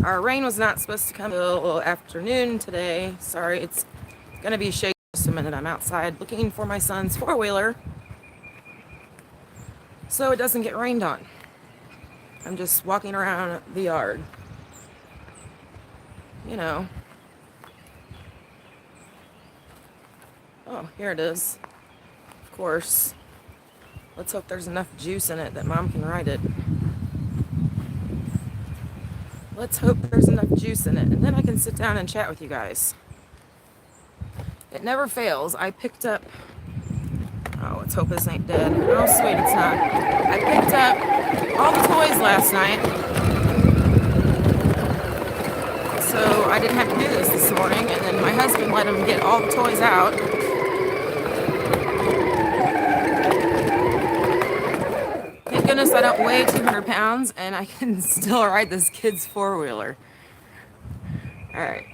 Our rain was not supposed to come till afternoon today. Sorry, it's gonna be shaky just a minute. I'm outside looking for my son's four-wheeler so it doesn't get rained on. I'm just walking around the yard. You know. Oh, here it is. Of course. Let's hope there's enough juice in it that Mom can ride it. Let's hope there's enough juice in it, and then I can sit down and chat with you guys. It never fails. I picked up... Oh, let's hope this ain't dead. Oh, sweet, it's not. I picked up all the toys last night, so I didn't have to do this morning, and then my husband let him get all the toys out. Thank goodness I don't weigh 200 pounds, and I can still ride this kid's four-wheeler. All right.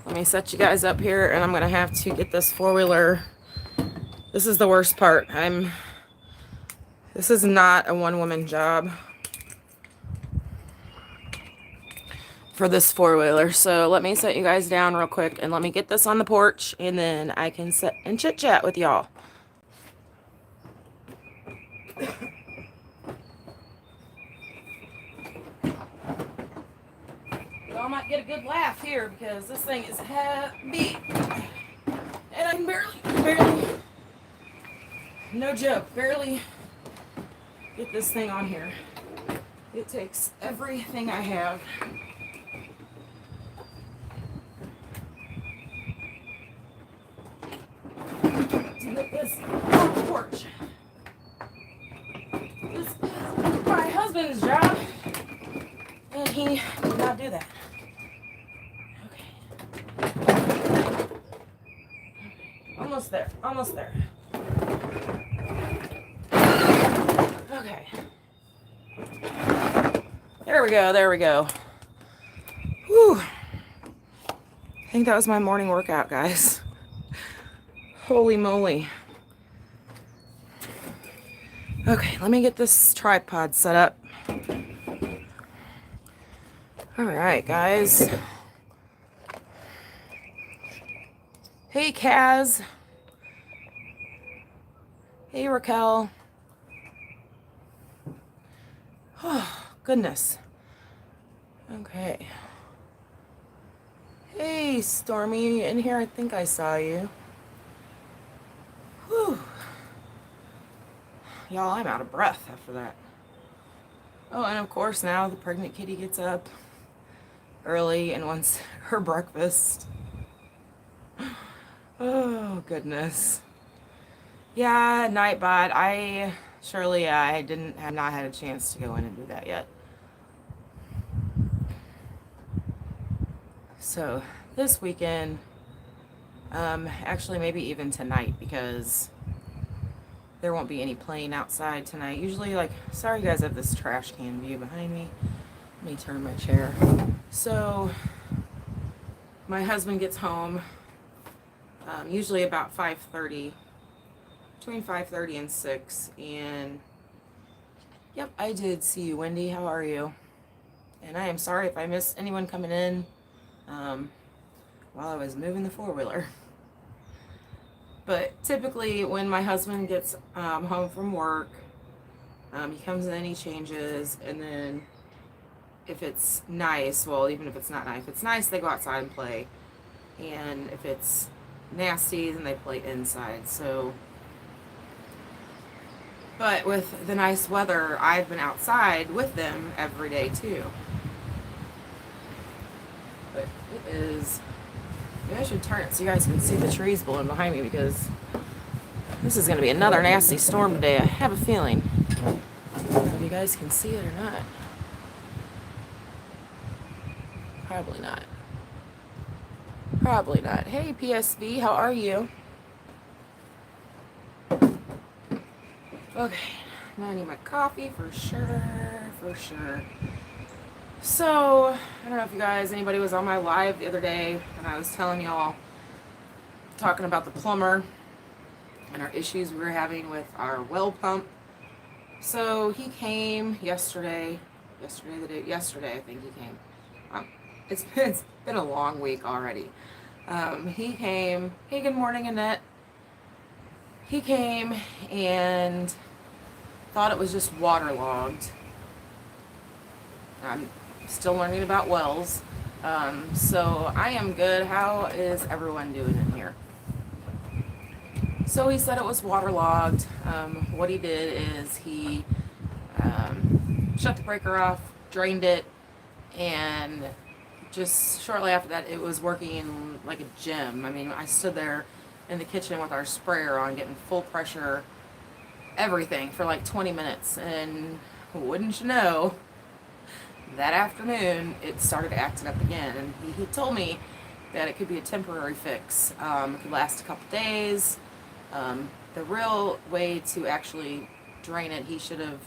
Let me set you guys up here, and I'm going to have to get this four-wheeler. This is the worst part. This is not a one-woman job for this four-wheeler. So let me set you guys down real quick, and let me get this on the porch, and then I can sit and chit-chat with y'all. Y'all might get a good laugh here because this thing is heavy. And I can barely, no joke, barely get this thing on here. It takes everything I have. To get this on the porch. This is my husband's job, and he did not do that. Almost there. Almost there. Okay. There we go. There we go. Whew. I think that was my morning workout, guys. Holy moly. Okay, let me get this tripod set up. All right, guys. Hey, Kaz. Hey, Raquel. Oh, goodness. Okay. Hey, Stormy. In here, I think I saw you. Whew. Y'all, I'm out of breath after that. Oh, and of course, now the pregnant kitty gets up early and wants her breakfast. Oh, goodness. Yeah, Nightbot. I have not had a chance to go in and do that yet. So this weekend, actually maybe even tonight, because there won't be any playing outside tonight. Usually, sorry guys, I have this trash can view behind me. Let me turn my chair. So my husband gets home usually about 5:30, between 5:30 and 6, and yep, I did see you, Wendy. How are you? And I am sorry if I missed anyone coming in while I was moving the four-wheeler. But typically when my husband gets home from work, he comes in, he changes, and then if it's nice, well, even if it's not nice, if it's nice, they go outside and play. And if it's nasty, then they play inside. So, but with the nice weather, I've been outside with them every day too. But it is, maybe I should turn it so you guys can see the trees blowing behind me, because this is going to be another nasty storm today. I have a feeling. If you guys can see it or not. Probably not. Probably not. Hey, PSV, how are you? Okay, now I need my coffee for sure, for sure. So, I don't know if you guys, anybody was on my live the other day, and I was telling y'all, talking about the plumber and our issues we were having with our well pump. So he came yesterday I think he came. Um, it's been a long week already. He came. Hey, good morning, Annette. He came and thought it was just waterlogged. I'm still learning about wells. So I am good. How is everyone doing in here? So he said it was waterlogged. What he did is he shut the breaker off, drained it, and just shortly after that, it was working like a gym. I mean, I stood there in the kitchen with our sprayer on, getting full pressure, everything for like 20 minutes. And wouldn't you know, that afternoon, it started acting up again. And he told me that it could be a temporary fix. It could last a couple days. The real way to actually drain it, he should have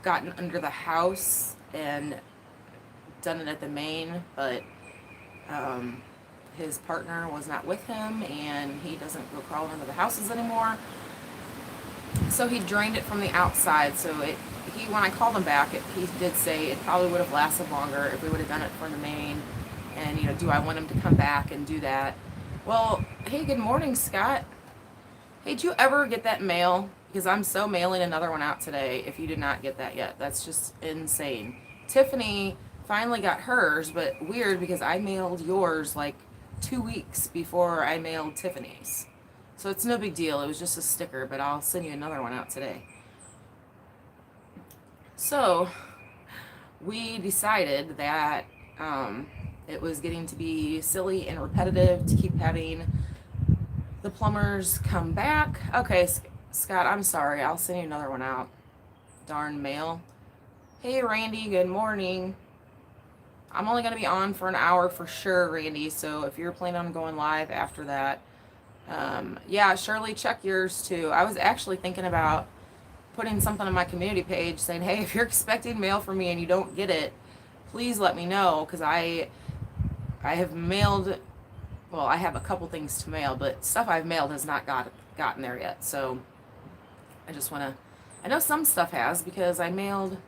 gotten under the house and done it at the main, but his partner was not with him, and he doesn't go crawling into the houses anymore. So he drained it from the outside. So when I called him back, he did say it probably would have lasted longer if we would have done it from the main. And do I want him to come back and do that? Well, hey, good morning, Scott. Hey, did you ever get that mail? Because I'm so mailing another one out today. If you did not get that yet, that's just insane. Tiffany finally got hers, but weird because I mailed yours like 2 weeks before I mailed Tiffany's. So it's no big deal. It was just a sticker, but I'll send you another one out today. So we decided that it was getting to be silly and repetitive to keep having the plumbers come back. Okay, Scott, I'm sorry. I'll send you another one out. Darn mail. Hey, Randy, good morning. I'm only going to be on for an hour for sure, Randy. So if you're planning on going live after that, yeah, Shirley, check yours too. I was actually thinking about putting something on my community page saying, hey, if you're expecting mail from me and you don't get it, please let me know, because I have mailed, well, I have a couple things to mail, but stuff I've mailed has not gotten there yet. So I just want to, I know some stuff has, because I mailed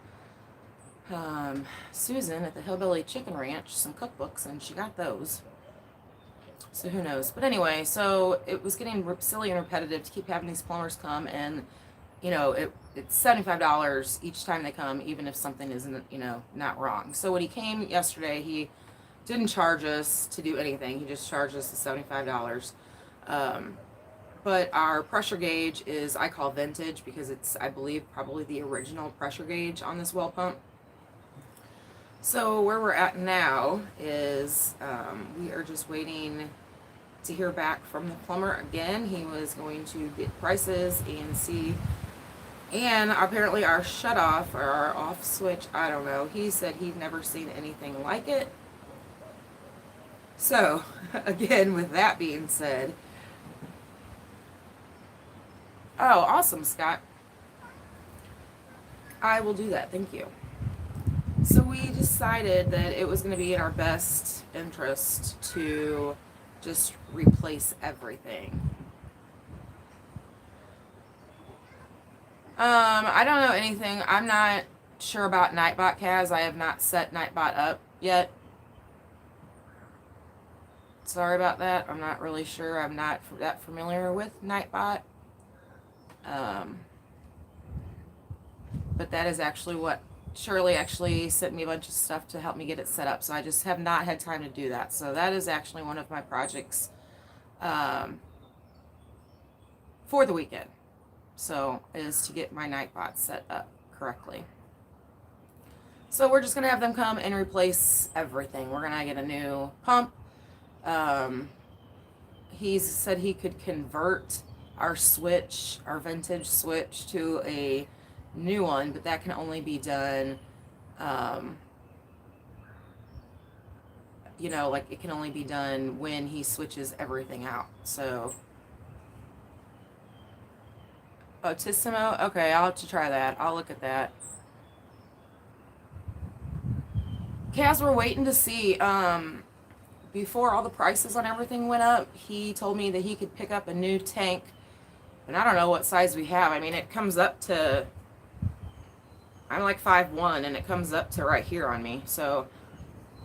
Susan at the Hillbilly Chicken Ranch some cookbooks, and she got those. So who knows? But anyway, so it was getting silly and repetitive to keep having these plumbers come, and it's $75 each time they come, even if something isn't not wrong. So when he came yesterday, he didn't charge us to do anything. He just charged us the $75. But our pressure gauge is, I call vintage, because it's, I believe, probably the original pressure gauge on this well pump. So where we're at now is we are just waiting to hear back from the plumber again. He was going to get prices and see, and apparently our shut off or our off switch, I don't know, he said he'd never seen anything like it. So again, with that being said, oh, awesome, Scott. I will do that, thank you. So we decided that it was going to be in our best interest to just replace everything. I don't know anything. I'm not sure about Nightbot, Kaz. I have not set Nightbot up yet. Sorry about that. I'm not really sure. I'm not that familiar with Nightbot. But that is actually what Shirley actually sent me a bunch of stuff to help me get it set up. So I just have not had time to do that. So that is actually one of my projects for the weekend. So is to get my Nightbot set up correctly. So we're just going to have them come and replace everything. We're going to get a new pump. He said he could convert our switch, our vintage switch, to a new one, but that can only be done, like it can only be done when he switches everything out. So, Tissimo, okay, I'll have to try that. I'll look at that. Kaz, we're waiting to see, before all the prices on everything went up, he told me that he could pick up a new tank, and I don't know what size we have. I mean, it comes up to, I'm like 5'1", and it comes up to right here on me. So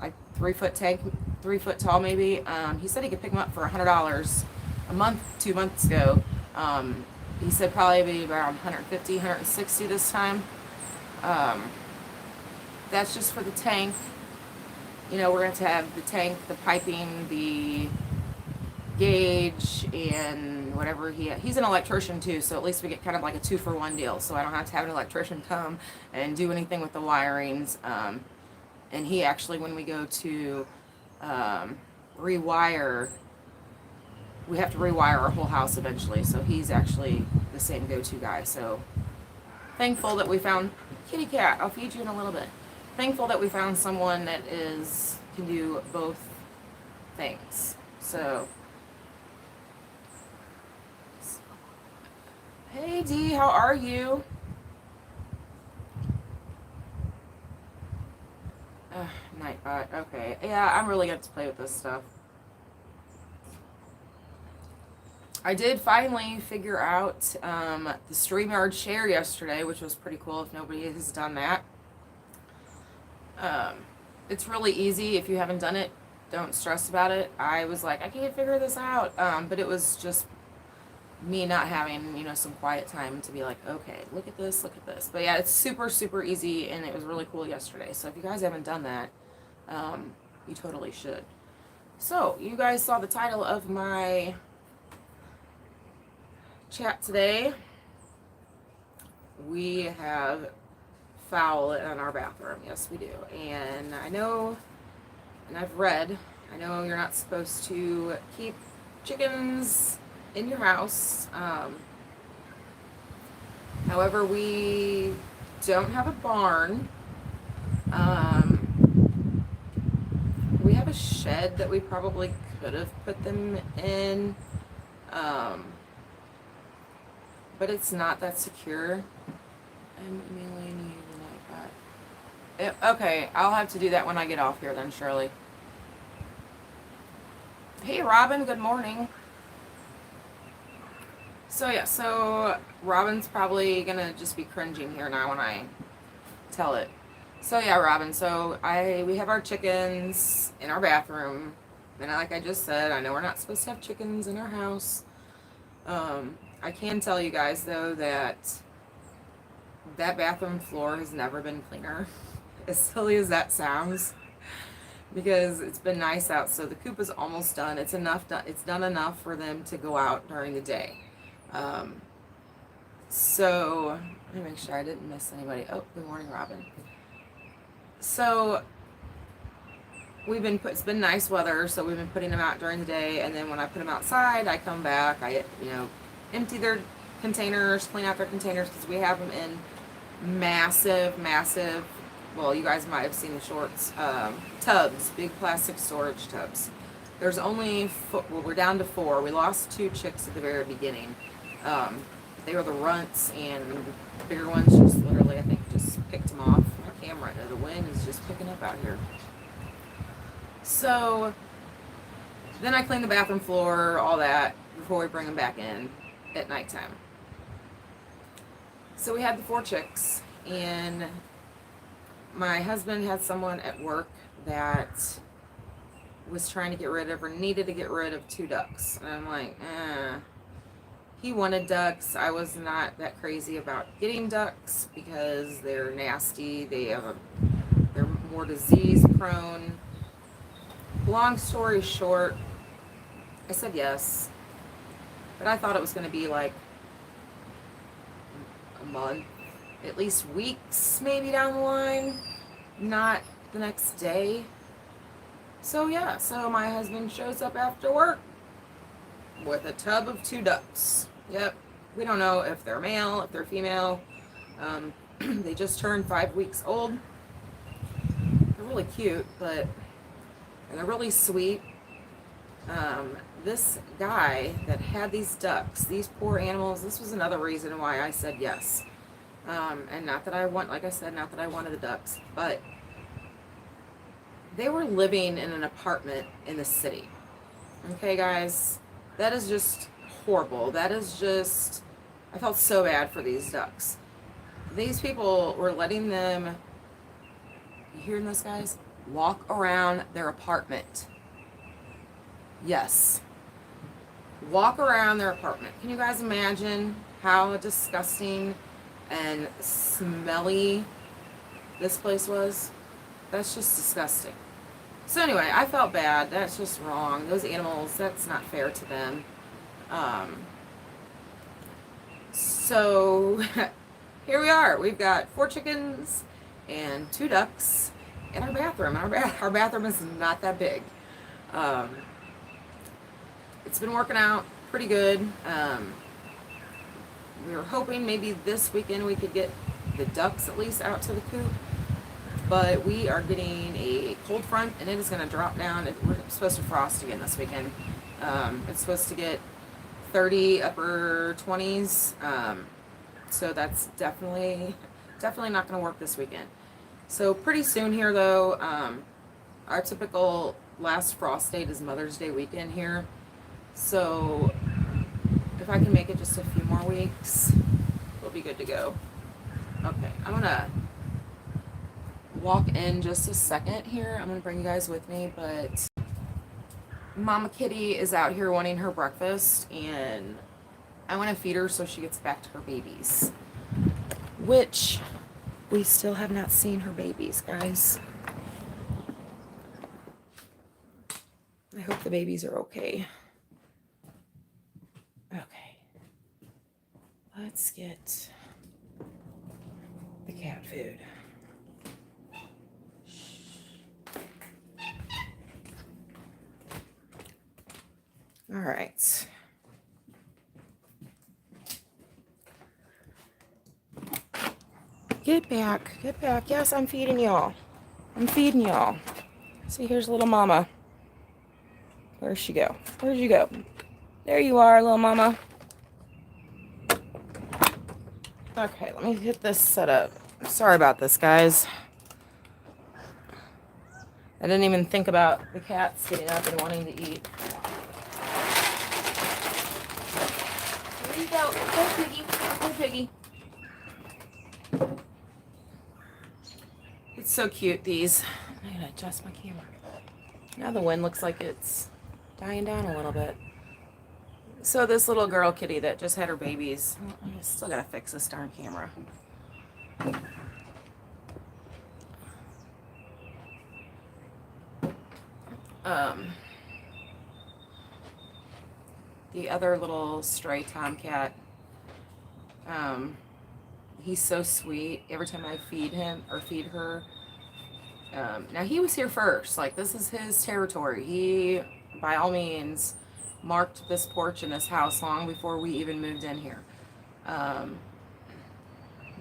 like 3 foot tank, 3 foot tall maybe. He said he could pick them up for $100 a month, 2 months ago. He said probably be around 150, 160 this time. That's just for the tank. You know, we're going to have the tank, the piping, the gauge, and whatever he's an electrician too, so at least we get kind of like a 2-for-1 deal, so I don't have to have an electrician come and do anything with the wirings. And he actually, when we go to rewire, we have to rewire our whole house eventually, so he's actually the same go-to guy. So thankful that we found kitty cat. I'll feed you in a little bit. Thankful that we found someone that can do both things. So hey Dee, how are you? Nightbot, okay. Yeah, I'm really good to play with this stuff. I did finally figure out the StreamYard share yesterday, which was pretty cool if nobody has done that. It's really easy. If you haven't done it, don't stress about it. I was like, I can't figure this out. But it was just me not having, some quiet time to be like, okay, look at this. But yeah, it's super, super easy, and it was really cool yesterday. So if you guys haven't done that, you totally should. So you guys saw the title of my chat today. We have fowl in our bathroom. Yes, we do. And I know, and I've read, I know you're not supposed to keep chickens in your house. However, we don't have a barn. We have a shed that we probably could have put them in. But it's not that secure. I'm emailing you like that. Okay, I'll have to do that when I get off here then, Shirley. Hey, Robin, good morning. So, yeah, so Robin's probably going to just be cringing here now when I tell it. So, yeah, Robin, so we have our chickens in our bathroom. And like I just said, I know we're not supposed to have chickens in our house. I can tell you guys, though, that bathroom floor has never been cleaner, as silly as that sounds, because it's been nice out. So the coop is almost done. It's done enough for them to go out during the day. So let me make sure I didn't miss anybody. Oh, good morning, Robin. So it's been nice weather, so we've been putting them out during the day, and then when I put them outside, I come back, I empty their containers, clean out their containers, because we have them in massive, well, you guys might have seen the shorts, tubs, big plastic storage tubs. There's only, we're down to 4. We lost 2 chicks at the very beginning. They were the runts, and the bigger ones just literally, I think, just picked them off. My camera, the wind is just picking up out here. So then I clean the bathroom floor, all that, before we bring them back in at nighttime. So we had the 4 chicks, and my husband had someone at work that was trying to get rid of, or needed to get rid of 2 ducks. And I'm like, He wanted ducks. I was not that crazy about getting ducks because they're nasty. They're more disease prone. Long story short, I said yes, but I thought it was going to be like a month, at least weeks maybe down the line, not the next day. So yeah, so my husband shows up after work with a tub of 2 ducks. Yep, we don't know if they're male, if they're female. They just turned 5 weeks old. They're really cute, and they're really sweet. This guy that had these ducks, these poor animals, this was another reason why I said yes. And not that I wanted the ducks, but they were living in an apartment in the city. Okay, guys, that is just horrible. I felt so bad for these ducks. These people were letting them, you hearing this, guys? walk around their apartment. Yes. Walk around their apartment. Can you guys imagine how disgusting and smelly this place was? That's just disgusting. So anyway, I felt bad. That's just wrong. Those animals, that's not fair to them. So here we are. We've got 4 chickens and 2 ducks in our bathroom. Our bathroom is not that big. It's been working out pretty good. We were hoping maybe this weekend we could get the ducks at least out to the coop. But we are getting a cold front, and it is going to drop down. We're supposed to frost again this weekend. It's supposed to get 30, upper 20s. So that's definitely not going to work this weekend. So pretty soon here, though, our typical last frost date is Mother's Day weekend here. So if I can make it just a few more weeks, we'll be good to go. Okay, I'm going to walk in just a second here. I'm going to bring you guys with me, but Mama Kitty is out here wanting her breakfast, and I want to feed her so she gets back to her babies, which we still have not seen her babies, guys. I hope the babies are okay. Okay. Let's get the cat food. All right. Get back. Get back. Yes, I'm feeding y'all. I'm feeding y'all. See, here's little mama. Where'd she go? Where'd you go? There you are, little mama. Okay, let me get this set up. Sorry about this, guys. I didn't even think about the cats getting up and wanting to eat. There you go. Go, Piggy. Go, Piggy. It's so cute, these. I'm going to adjust my camera. Now the wind looks like it's dying down a little bit. So this little girl kitty that just had her babies, I still got to fix this darn camera. The other little stray tomcat, he's so sweet. Every time I feed him or feed her, now he was here first. Like, this is his territory. He, by all means, marked this porch in this house long before we even moved in here.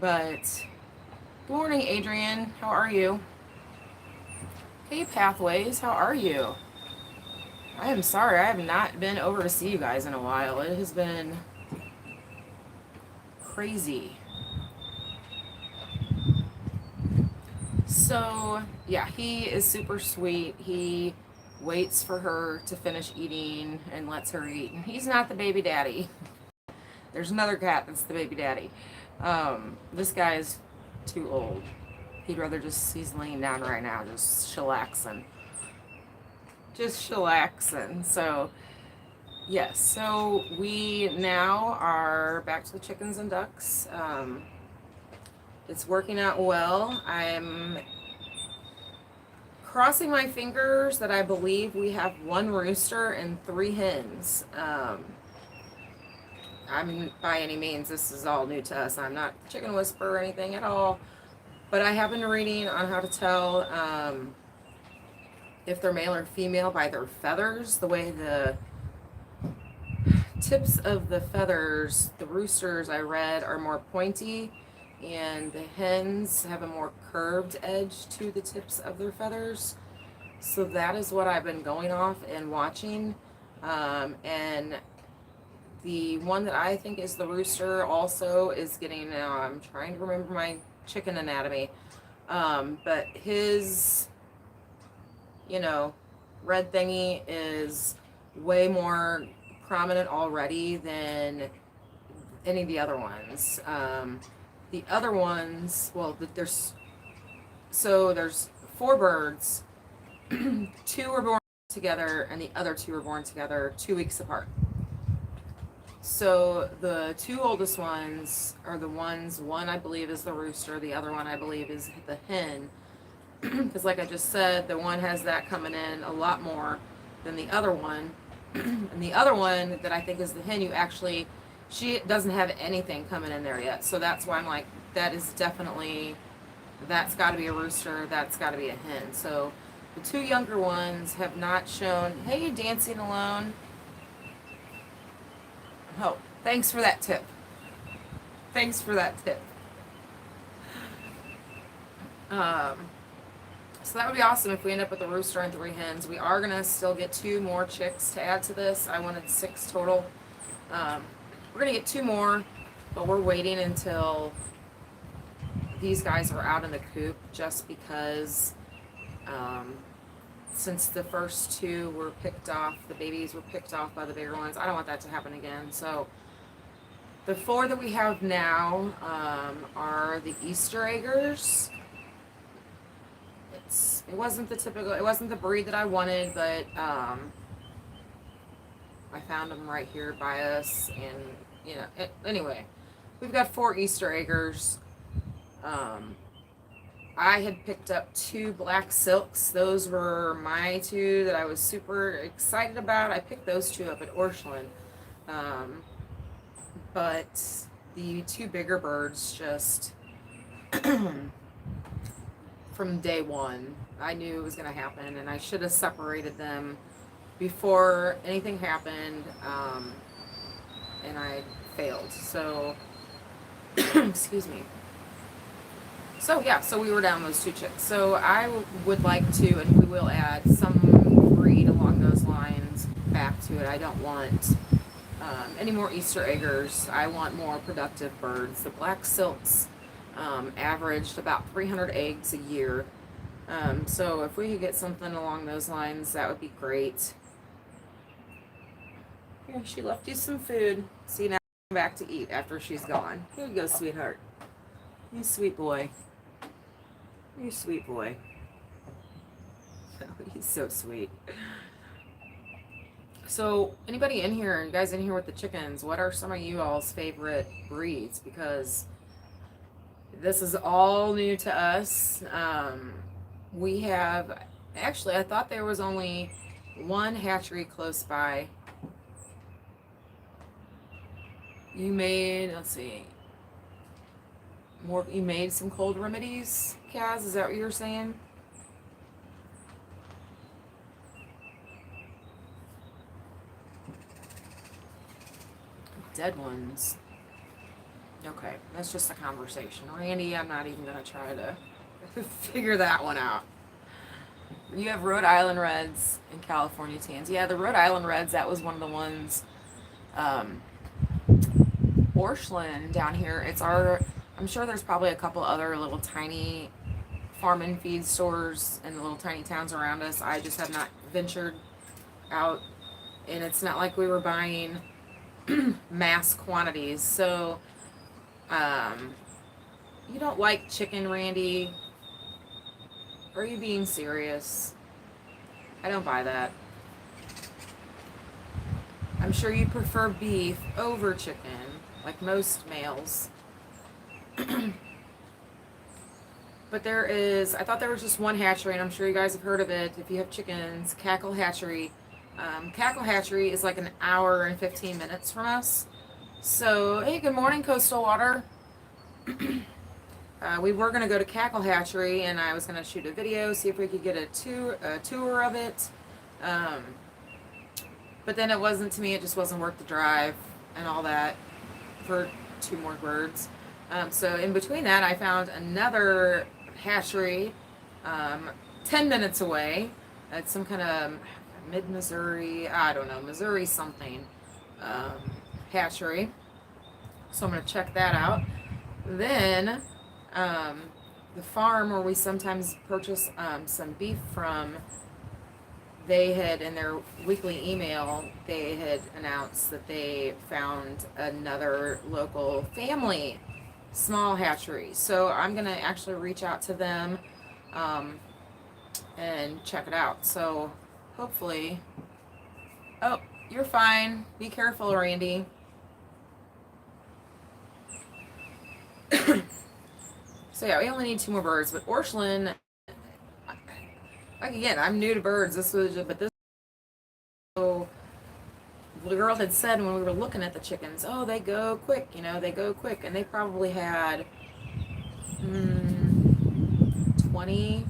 But good morning, Adrian. How are you? Hey, Pathways. How are you? I am sorry. I have not been over to see you guys in a while. It has been crazy. So, yeah, he is super sweet. He waits for her to finish eating and lets her eat. And he's not the baby daddy. There's another cat that's the baby daddy. This guy is too old. He'd rather he's laying down right now, just chillaxing. Just chillaxing. So, yes. So, we now are back to the chickens and ducks. It's working out well. I'm crossing my fingers that I believe we have 1 rooster and 3 hens. I'm by any means, this is all new to us. I'm not a chicken whisperer or anything at all. But I have been reading on how to tell if they're male or female by their feathers. The way the tips of the feathers, the roosters I read, are more pointy, and the hens have a more curved edge to the tips of their feathers. So that is what I've been going off and watching. And the one that I think is the rooster also is getting, I'm trying to remember my chicken anatomy, but his, red thingy is way more prominent already than any of the other ones. The other ones, well, there's 4 birds, Two were born together, and the other two were born together 2 weeks apart. So the two oldest ones are the ones, one I believe is the rooster, the other one I believe is the hen. Because like I just said, the one has that coming in a lot more than the other one. And the other one that I think is the hen, she doesn't have anything coming in there yet. So that's why I'm like, that's got to be a rooster, that's got to be a hen. So the two younger ones have not shown, hey, you dancing alone? Oh, thanks for that tip. Thanks for that tip. So that would be awesome if we end up with a rooster and 3 hens. We are going to still get 2 more chicks to add to this. I wanted 6 total. We're going to get 2 more, but we're waiting until these guys are out in the coop just because since the first 2 were picked off, the babies were picked off by the bigger ones, I don't want that to happen again. So the 4 that we have now are the Easter eggers. It wasn't the breed that I wanted, but I found them right here by us, and anyway, we've got 4 Easter eggers. I had picked up 2 black silks. Those were my 2 that I was super excited about. I picked those 2 up at Orscheln. But the 2 bigger birds just from day one, I knew it was going to happen, and I should have separated them before anything happened, and I failed. So, excuse me. So yeah, so we were down those 2 chicks. So I would like to, and we will add some breed along those lines back to it. I don't want any more Easter eggers. I want more productive birds. The black silks averaged about 300 eggs a year. So if we could get something along those lines, that would be great. Here, she left you some food. See, now I'm back to eat after she's gone. Here you go, sweetheart. You sweet boy. You sweet boy. Oh, he's so sweet. So, anybody in here, you guys in here with the chickens, what are some of you all's favorite breeds? Because this is all new to us. We have, actually, I thought there was only one hatchery close by. You made, let's see, you made some cold remedies, Kaz? Is that what you were saying? Dead ones. Okay, that's just a conversation. Randy, I'm not even going to try to figure that one out. You have Rhode Island Reds and California Tans. Yeah, the Rhode Island Reds, that was one of the ones. Orscheln down here, I'm sure there's probably a couple other little tiny farm and feed stores in the little tiny towns around us. I just have not ventured out, and it's not like we were buying mass quantities. So, you don't like chicken, Randy? Are you being serious? I don't buy that. I'm sure you prefer beef over chicken, like most males. But I thought there was just one hatchery, and I'm sure you guys have heard of it if you have chickens, Cackle Hatchery. Cackle Hatchery is like an hour and 15 minutes from us. So, hey, good morning, Coastal Water. We were going to go to Cackle Hatchery, and I was going to shoot a video, see if we could get a tour of it. But then it wasn't, to me, it just wasn't worth the drive and all that for 2 more birds. So in between that, I found another hatchery 10 minutes away. It's some kind of mid-Missouri, I don't know, Missouri something hatchery. So I'm going to check that out. Then the farm where we sometimes purchase some beef from, they had, in their weekly email, they had announced that they found another local family small hatchery. So I'm going to actually reach out to them and check it out. So hopefully, oh, you're fine. Be careful, Randy. So yeah, we only need 2 more birds, but Orscheln, like again, I'm new to birds. So the girl had said when we were looking at the chickens, oh, they go quick, they go quick, and they probably had 20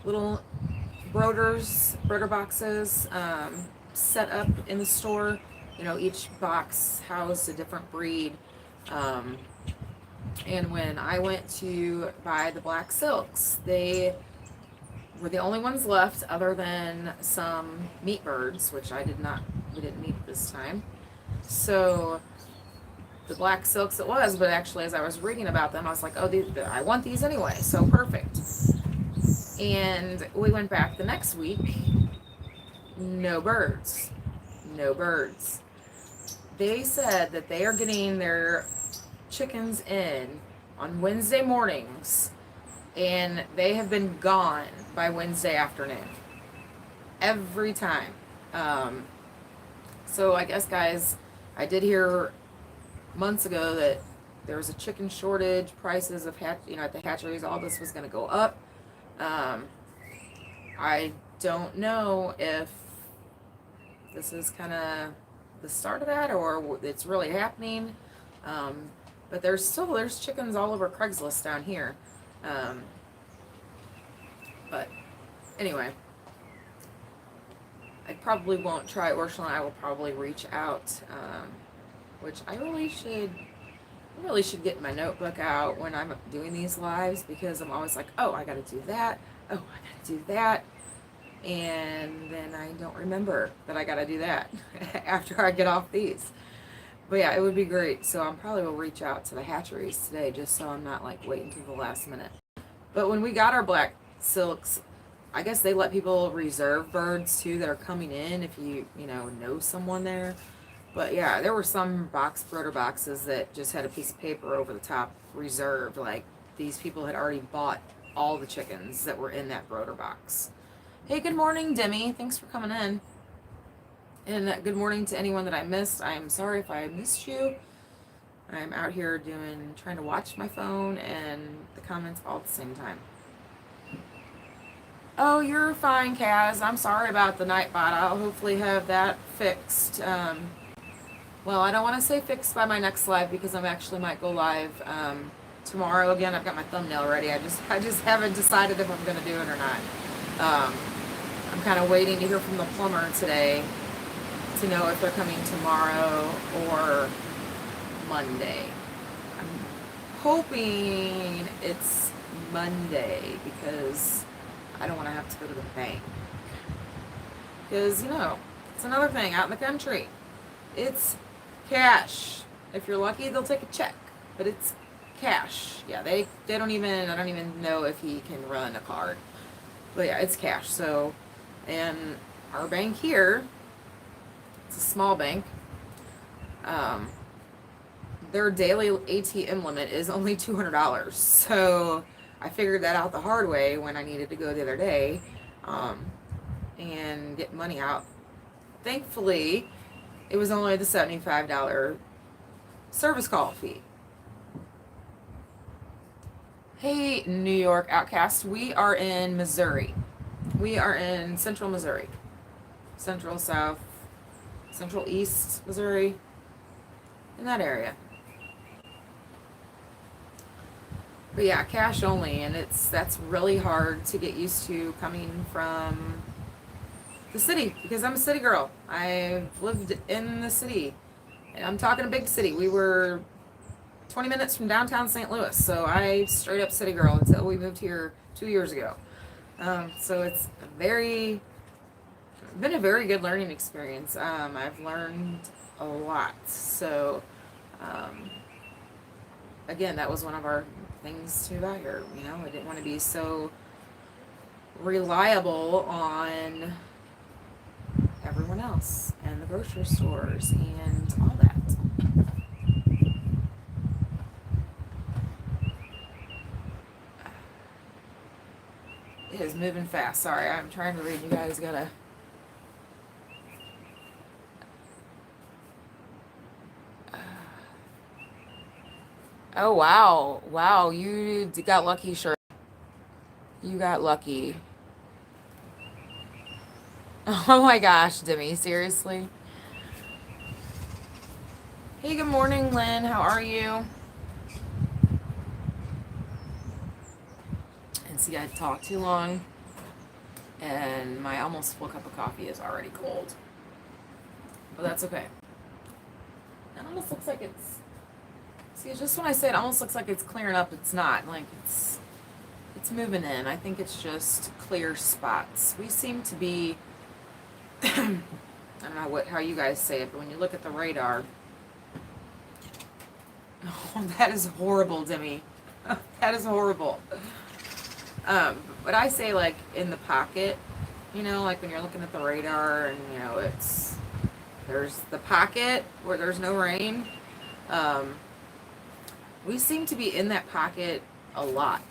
little broder boxes set up in the store. Each box housed a different breed. And when I went to buy the black silks, they were the only ones left other than some meat birds, which we didn't meet this time. So the black silks it was, but actually as I was reading about them, I was like, oh, I want these anyway, so perfect. And we went back the next week, no birds. They said that they are getting their chickens in on Wednesday mornings, and they have been gone by Wednesday afternoon. Every time. So I guess, guys, I did hear months ago that there was a chicken shortage, prices of at the hatcheries, all this was going to go up. I don't know if this is kind of the start of that or it's really happening. But there's chickens all over Craigslist down here. But anyway, I probably won't try Orscheln. I will probably reach out, which I really should get my notebook out when I'm doing these lives, because I'm always like, oh, I got to do that. Oh, I got to do that. And then I don't remember that I got to do that after I get off these. But yeah, it would be great. So I probably will reach out to the hatcheries today just so I'm not like waiting till the last minute. But when we got our black silks, I guess they let people reserve birds too that are coming in if you know someone there. But yeah, there were some broder boxes that just had a piece of paper over the top reserved, like these people had already bought all the chickens that were in that broder box. Hey, good morning, Demi. Thanks for coming in. And good morning to anyone that I missed. I'm sorry if I missed you. I'm out here trying to watch my phone and the comments all at the same time. Oh, you're fine, Kaz. I'm sorry about the night bot. I'll hopefully have that fixed. Well, I don't want to say fixed by my next live because I actually might go live tomorrow again. I've got my thumbnail ready. I just haven't decided if I'm going to do it or not. I'm kind of waiting to hear from the plumber today to know if they're coming tomorrow or Monday. I'm hoping it's Monday because I don't want to have to go to the bank. Because, it's another thing out in the country. It's cash. If you're lucky, they'll take a check. But it's cash. Yeah, I don't even know if he can run a card. But yeah, it's cash. So, and our bank here, it's a small bank. Their daily ATM limit is only $200. So I figured that out the hard way when I needed to go the other day and get money out. Thankfully, it was only the $75 service call fee. Hey, New York Outcast. We are in Missouri. We are in central Missouri. Central, south, central east Missouri. In that area. But yeah, cash only, and that's really hard to get used to coming from the city because I'm a city girl. I've lived in the city, and I'm talking a big city. We were 20 minutes from downtown St. Louis, so I straight up city girl until we moved here 2 years ago. So it's been a very good learning experience. I've learned a lot. So again, that was one of our things too about here. I didn't want to be so reliable on everyone else and the grocery stores and all that. is moving fast. Sorry, I'm trying to read. You guys gotta. Oh, wow. Wow, you got lucky, sure. You got lucky. Oh my gosh, Demi, seriously? Hey, good morning, Lynn. How are you? And see, I talked too long, and my almost full cup of coffee is already cold. But that's okay. It almost looks like it's... See, just when I say it almost looks like it's clearing up, it's not. Like, it's moving in. I think it's just clear spots. We seem to be... I don't know how you guys say it, but when you look at the radar... Oh, that is horrible, Demi. That is horrible. But I say, like, in the pocket, you know, like when you're looking at the radar and, you know, there's the pocket where there's no rain. We seem to be in that pocket a lot.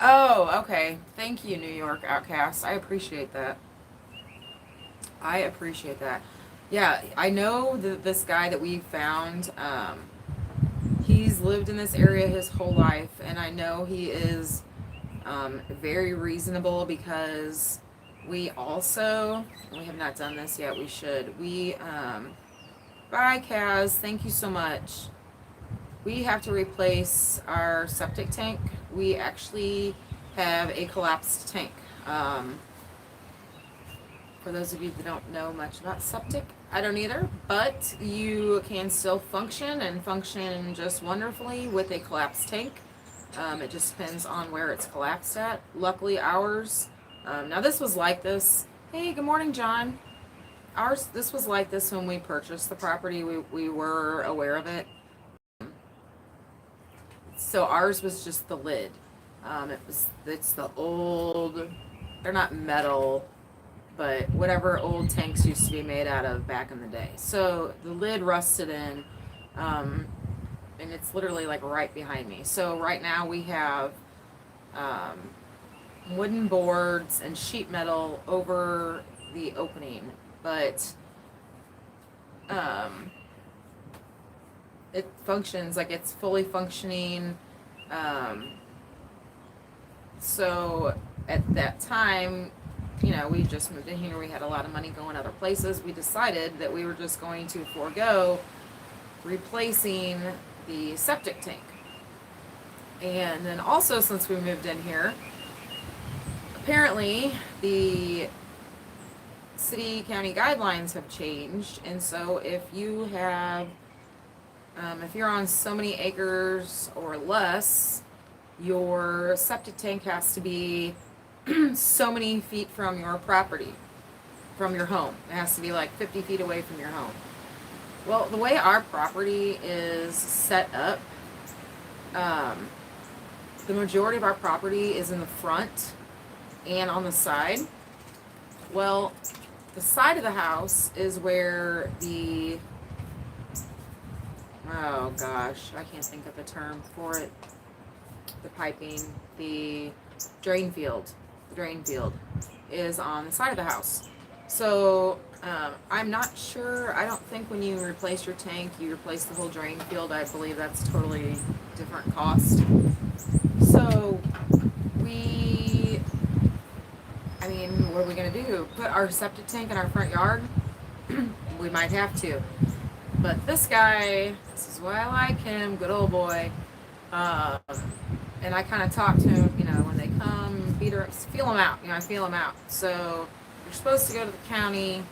Oh, okay. Thank you, New York Outcast. I appreciate that. I appreciate that. Yeah, I know that this guy that we found, he's lived in this area his whole life, and I know he is very reasonable because we have not done this yet, we should. Bye, Kaz, thank you so much. We have to replace our septic tank. We actually have a collapsed tank. For those of you that don't know much about septic, I don't either, but you can still function and function just wonderfully with a collapsed tank. It just depends on where it's collapsed at. Luckily ours, now this was like this. Hey, good morning, John. This was like this when we purchased the property. We were aware of it. So ours was just the lid. It's the old, they're not metal, but whatever old tanks used to be made out of back in the day. So the lid rusted in, and it's literally like right behind me. So right now we have wooden boards and sheet metal over the opening, but it functions, like it's fully functioning. So at that time, you know, we just moved in here. We had a lot of money going other places. We decided that we were just going to forego replacing the septic tank. And then also, since we moved in here, apparently the city county guidelines have changed. And so if you have, if you're on so many acres or less, your septic tank has to be so many feet from your property, from your home. It has to be like 50 feet away from your home. Well, the way our property is set up, the majority of our property is in the front and on the side. Well, the side of the house is where oh gosh, I can't think of the term for it. The piping, the drain field. The drain field is on the side of the house. So I'm not sure. I don't think when you replace your tank, you replace the whole drain field. I believe that's totally different cost. So what are we going to do? Put our septic tank in our front yard? We might have to. But this guy, this is why I like him, good old boy. And I kind of talk to him, you know, when they come, feel them out. You know, I feel them out. So you're supposed to go to the county,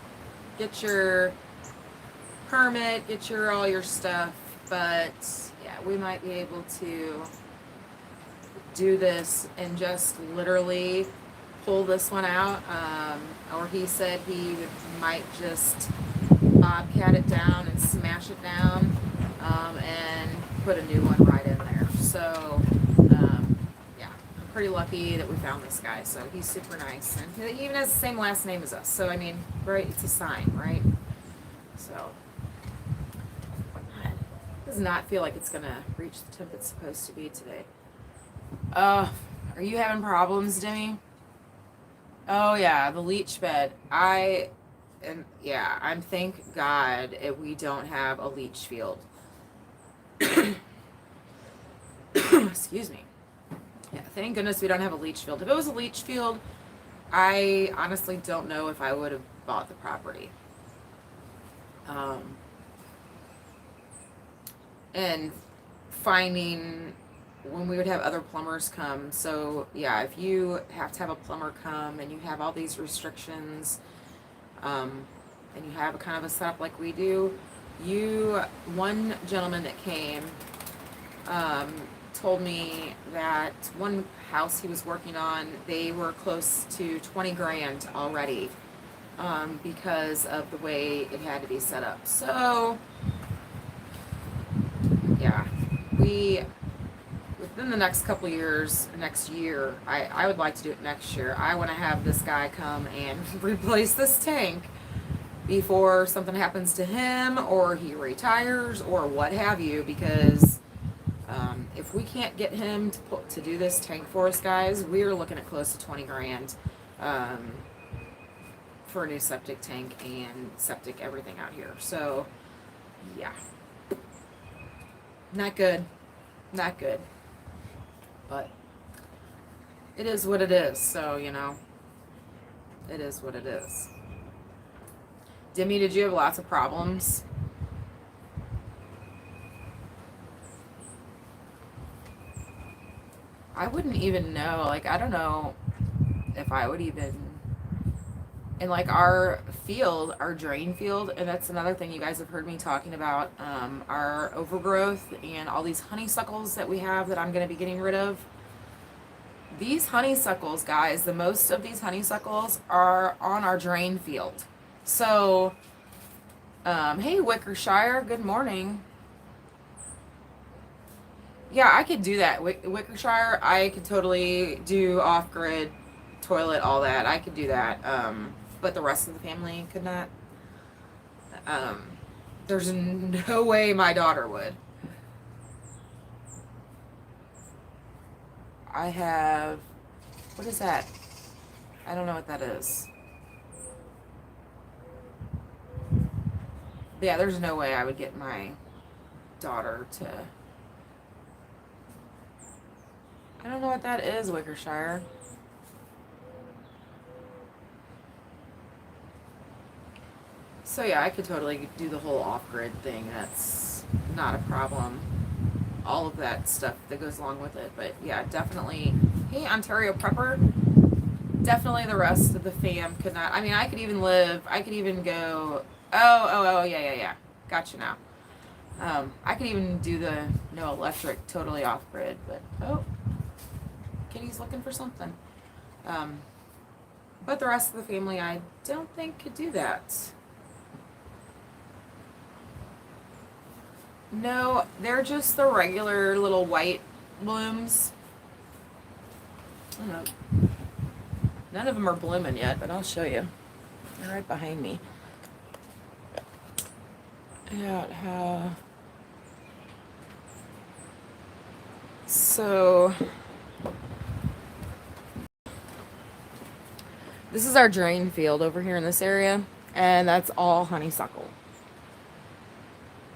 get your permit, get all your stuff. But yeah, we might be able to do this and just literally pull this one out. Or he said he might just bobcat it down and smash it down, and put a new one right in there. So yeah, I'm pretty lucky that we found this guy. So he's super nice, and he even has the same last name as us. So I mean, right, it's a sign, right? So this does not feel like it's gonna reach the temp it's supposed to be today. Are you having problems, Demi? Oh yeah, the leach bed. I'm thank God we don't have a leach field. Excuse me. Yeah, thank goodness we don't have a leach field. If it was a leach field, I honestly don't know if I would have bought the property. And finding when we would have other plumbers come. So yeah, if you have to have a plumber come and you have all these restrictions, and you have a kind of a setup like we do, one gentleman that came, told me that one house he was working on, they were close to 20 grand already, because of the way it had to be set up. So yeah, within the next couple years, next year, I would like to do it next year. I want to have this guy come and replace this tank before something happens to him or he retires or what have you, because if we can't get him to do this tank for us, guys, we're looking at close to 20 grand for a new septic tank and septic everything out here. So yeah, not good, but it is what it is. So it is what it is. Demi, did you have lots of problems? I wouldn't even know. Like, I don't know if I would even, in like our field, our drain field, and that's another thing you guys have heard me talking about, our overgrowth and all these honeysuckles that we have that I'm going to be getting rid of. These honeysuckles, guys, the most of these honeysuckles are on our drain field. So, hey, Wickershire, good morning. Yeah, I could do that. Wickershire, I could totally do off-grid, toilet, all that. I could do that. But the rest of the family could not. There's no way my daughter would. I have, what is that? I don't know what that is. But yeah, there's no way I would get my daughter to, I don't know what that is, Wickershire. So yeah, I could totally do the whole off-grid thing. That's not a problem. All of that stuff that goes along with it. But yeah, definitely. Hey, Ontario Prepper. Definitely the rest of the fam could not. I mean, I could even go. Oh, yeah. Gotcha now. I could even do the no electric, totally off-grid. But, oh, Kitty's looking for something. But the rest of the family, I don't think could do that. No, they're just the regular little white blooms. I don't know. None of them are blooming yet, but I'll show you. They're right behind me. Yeah, so this is our drain field over here in this area, and that's all honeysuckle.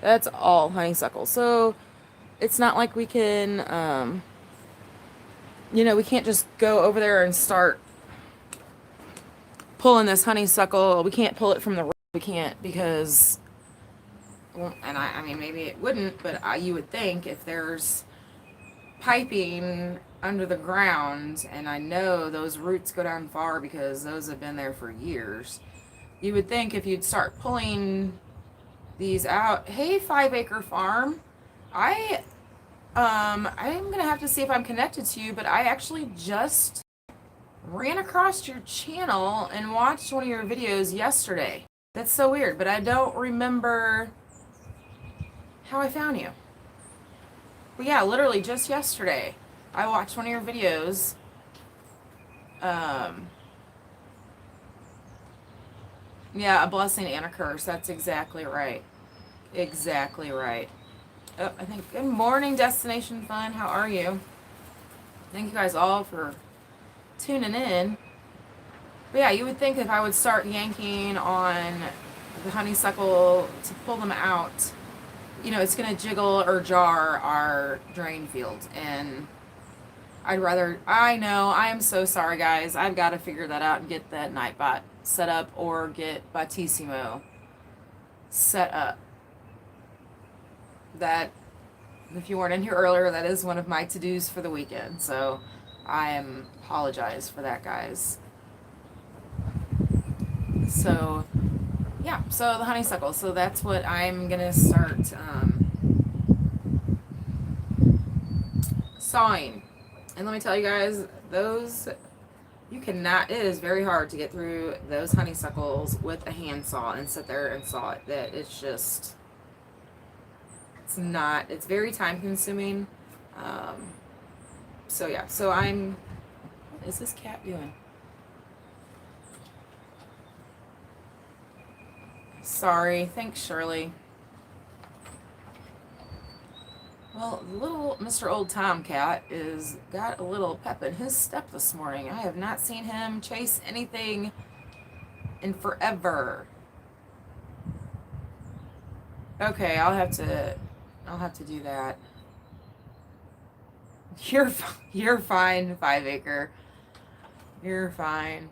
That's all honeysuckle. So it's not like we can, we can't just go over there and start pulling this honeysuckle. We can't pull it from the root. We can't because, well, and I mean, maybe it wouldn't, but you would think if there's piping under the ground, and I know those roots go down far because those have been there for years, you would think if you'd start pulling these out. Hey, 5 Acre Farm. I'm gonna have to see if I'm connected to you, but I actually just ran across your channel and watched one of your videos yesterday. That's so weird, but I don't remember how I found you. But yeah, literally just yesterday, I watched one of your videos. Yeah, a blessing and a curse. That's exactly right. Exactly right. Oh, I think good morning, Destination Fun. How are you? Thank you guys all for tuning in. But yeah, you would think if I would start yanking on the honeysuckle to pull them out, you know, it's going to jiggle or jar our drain field. And I know, I am so sorry, guys. I've got to figure that out and get that Nightbot set up or get Batissimo set up. That, if you weren't in here earlier, that is one of my to-dos for the weekend. So I apologize for that, guys. So yeah, so the honeysuckle. So that's what I'm gonna start sawing. And let me tell you guys, those you cannot. It is very hard to get through those honeysuckles with a hand saw and sit there and saw it. That it's just. It's not, it's very time consuming. So yeah, so what is this cat doing? Sorry, thanks Shirley. Well, little Mr. Old Tomcat is got a little pep in his step this morning. I have not seen him chase anything in forever. Okay, I'll have to do that. You're fine, 5 acre. You're fine.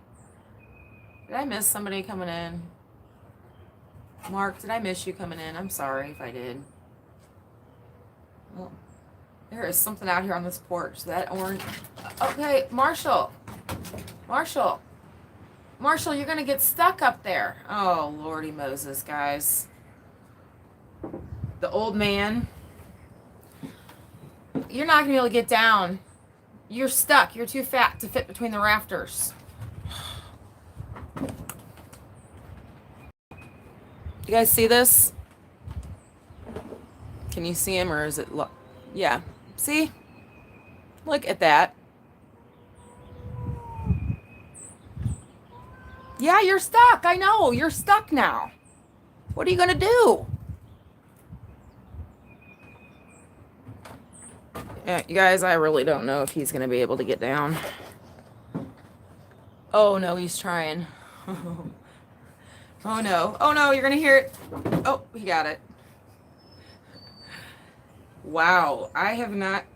Did I miss somebody coming in? Mark, did I miss you coming in? I'm sorry if I did. Well, there is something out here on this porch. That orange. Okay, Marshall, you're gonna get stuck up there. Oh, Lordy Moses, guys. The old man. You're not gonna be able to get down. You're stuck. You're too fat to fit between the rafters. You guys see this? Can you see him, or is it? Yeah. See? Look at that. Yeah, you're stuck. I know. You're stuck now. What are you gonna do? Yeah, you guys, I really don't know if he's going to be able to get down. Oh, no, he's trying. Oh, no. Oh, no, you're going to hear it. Oh, he got it. Wow, I have not...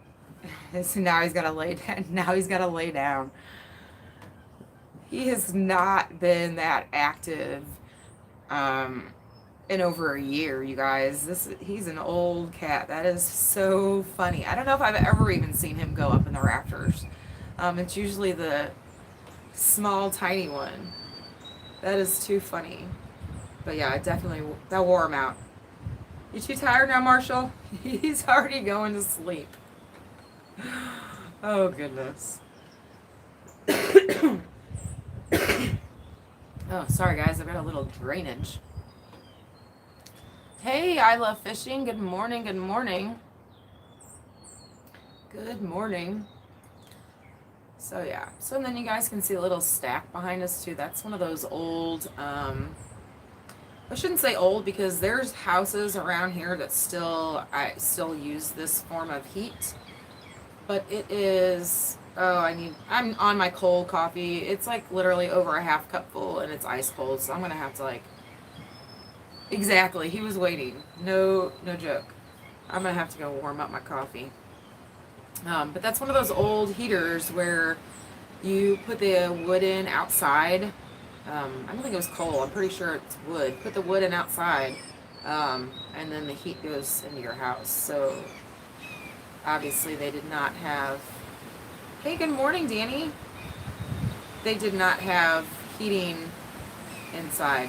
Now he's got to lay down. Now he's got to lay down. He has not been that active in over a year, you guys. He's an old cat. That is so funny. I don't know if I've ever even seen him go up in the rafters. It's usually the small, tiny one. That is too funny. But yeah, that wore him out. You too tired now, Marshall? He's already going to sleep. Oh, goodness. Oh, sorry, guys. I've got a little drainage. Hey, I love fishing. Good morning. Good morning. Good morning. So yeah. So then you guys can see a little stack behind us too. That's one of those old, I shouldn't say old because there's houses around here that I still use this form of heat. But it is, I'm on my cold coffee. It's like literally over a half cup full and it's ice cold. So I'm going to have to exactly. He was waiting. No joke. I'm going to have to go warm up my coffee. But that's one of those old heaters where you put the wood in outside. I don't think it was coal. I'm pretty sure it's wood. Put the wood in outside, and then the heat goes into your house. So obviously they did not have... Hey, good morning, Danny. They did not have heating inside.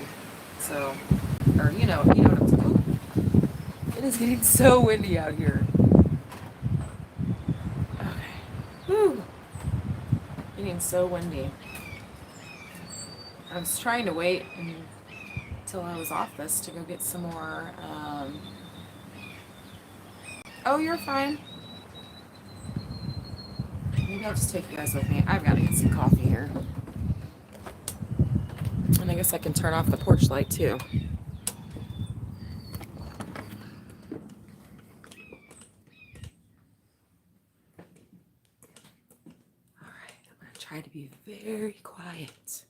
So... Or, you know what I'm saying. It is getting so windy out here. Okay. Whew. Getting so windy. I was trying to wait until I was off this to go get some more, Oh, you're fine. Maybe I'll just take you guys with me. I've got to get some coffee here. And I guess I can turn off the porch light, too. try to be very quiet.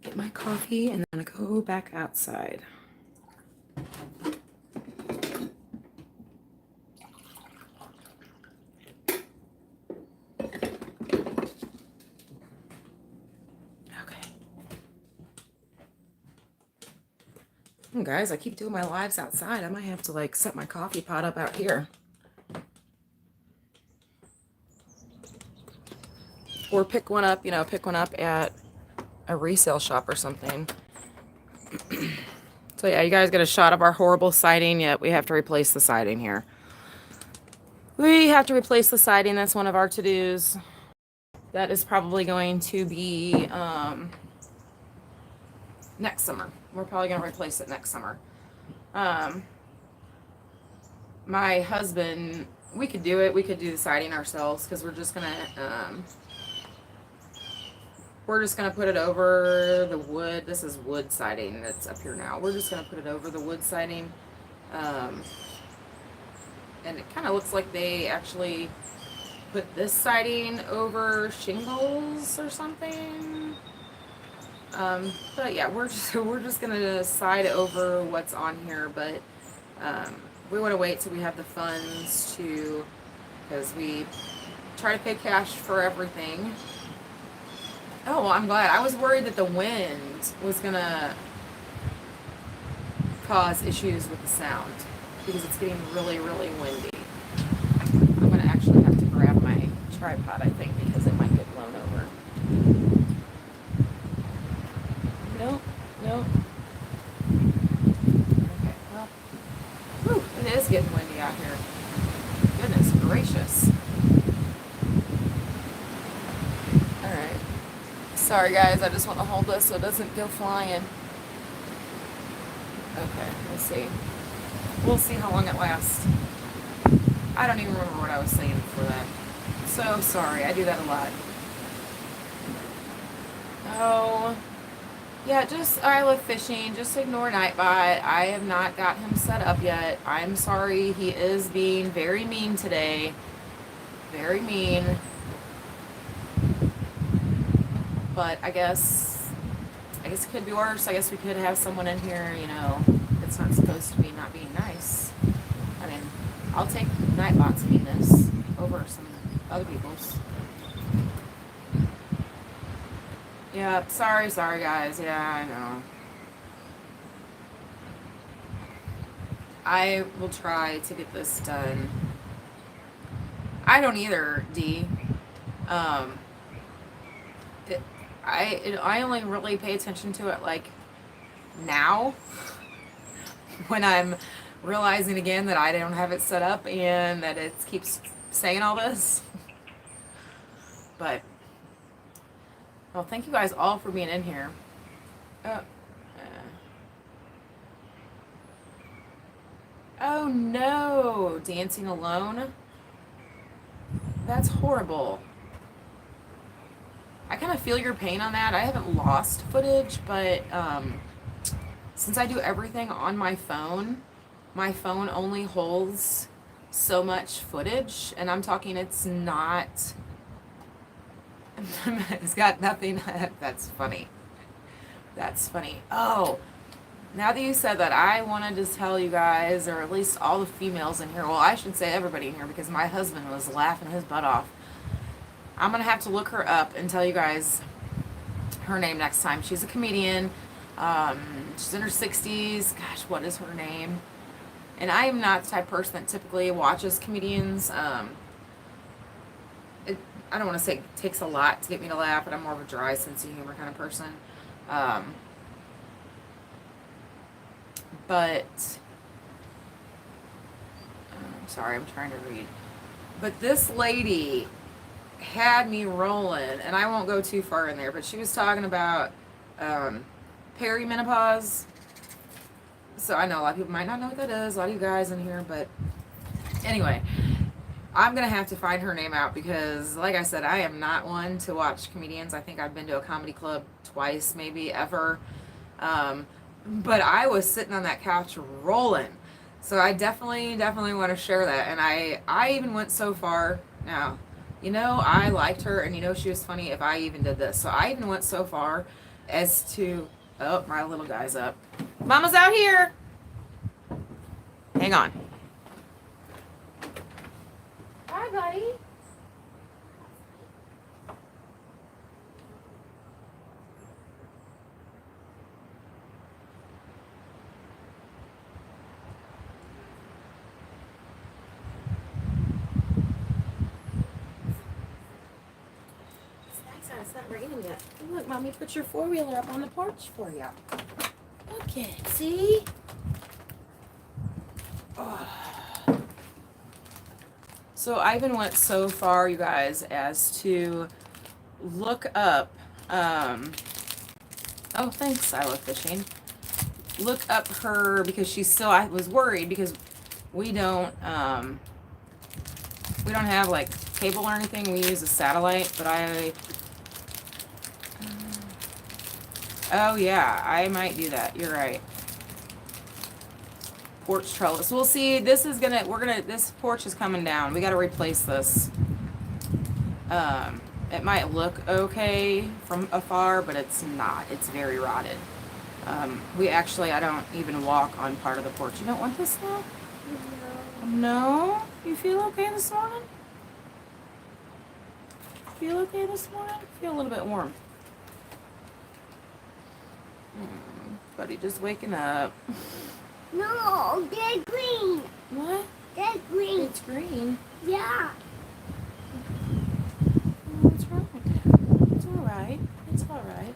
Get my coffee and then go back outside. Guys, I keep doing my lives outside. I might have to like set my coffee pot up out here. Or pick one up, pick one up at a resale shop or something. So yeah, you guys get a shot of our horrible siding. Yet we have to replace the siding here. We have to replace the siding. That's one of our to-dos. That is probably going to be next summer. We're probably going to replace it next summer. My husband, we could do it. We could do the siding ourselves because we're just going to put it over the wood. This is wood siding that's up here now. We're just going to put it over the wood siding. And it kind of looks like they actually put this siding over shingles or something. But yeah, we're just gonna side over what's on here, but we want to wait till we have the funds to, because we try to pay cash for everything. Oh, well, I'm glad. I was worried that the wind was gonna cause issues with the sound because it's getting really, really windy. I'm gonna actually have to grab my tripod, I think, because it might get blown over. Nope. Okay, well, whew, it is getting windy out here. Goodness gracious. Alright. Sorry guys, I just want to hold this so it doesn't go flying. Okay, we'll see. We'll see how long it lasts. I don't even remember what I was saying before that. So sorry, I do that a lot. Oh... Yeah, I love fishing. Just ignore Nightbot. I have not got him set up yet. I'm sorry. He is being very mean today. Very mean. But I guess it could be worse. I guess we could have someone in here, that's not supposed to be not being nice. I mean, I'll take Nightbot's meanness over some other people's. Yeah, sorry guys. Yeah, I know. I will try to get this done. I don't either, D. I only really pay attention to it like now when I'm realizing again that I don't have it set up and that it keeps saying all this. But well, thank you guys all for being in here. Oh no, dancing alone? That's horrible. I kind of feel your pain on that. I haven't lost footage, but since I do everything on my phone only holds so much footage, and I'm talking it's not... It's got nothing. That's funny. Oh, now that you said that, I wanted to tell you guys, or at least all the females in here, well, I should say everybody in here, because my husband was laughing his butt off. I'm going to have to look her up and tell you guys her name next time. She's a comedian. She's in her 60s. Gosh, what is her name? And I am not the type of person that typically watches comedians. I don't want to say it takes a lot to get me to laugh, but I'm more of a dry sense of humor kind of person. Sorry, I'm trying to read. But this lady had me rolling, and I won't go too far in there, but she was talking about perimenopause. So I know a lot of people might not know what that is, a lot of you guys in here, but anyway, I'm going to have to find her name out because, like I said, I am not one to watch comedians. I think I've been to a comedy club twice, maybe ever. But I was sitting on that couch rolling. So I definitely want to share that. And I even went so far now. I liked her, and she was funny if I even did this. So I even went so far as to, oh, my little guy's up. Mama's out here. Hang on. Hi, buddy. It's not raining yet. Look, Mommy put your four-wheeler up on the porch for you. Look it, see? Oh. So I even went so far, you guys, as to look up, oh, thanks, I love fishing. Look up her, because I was worried because we don't have like cable or anything. We use a satellite, but oh yeah, I might do that. You're right. Porch trellis. We'll see. This porch is coming down. We got to replace this. It might look okay from afar, but it's not. It's very rotted. I don't even walk on part of the porch. You don't want this now? No? You feel okay this morning? Feel okay this morning? Feel a little bit warm. Buddy just waking up. No, they're green. What? They're green. It's green. Yeah. What's wrong with that? It's alright. It's alright.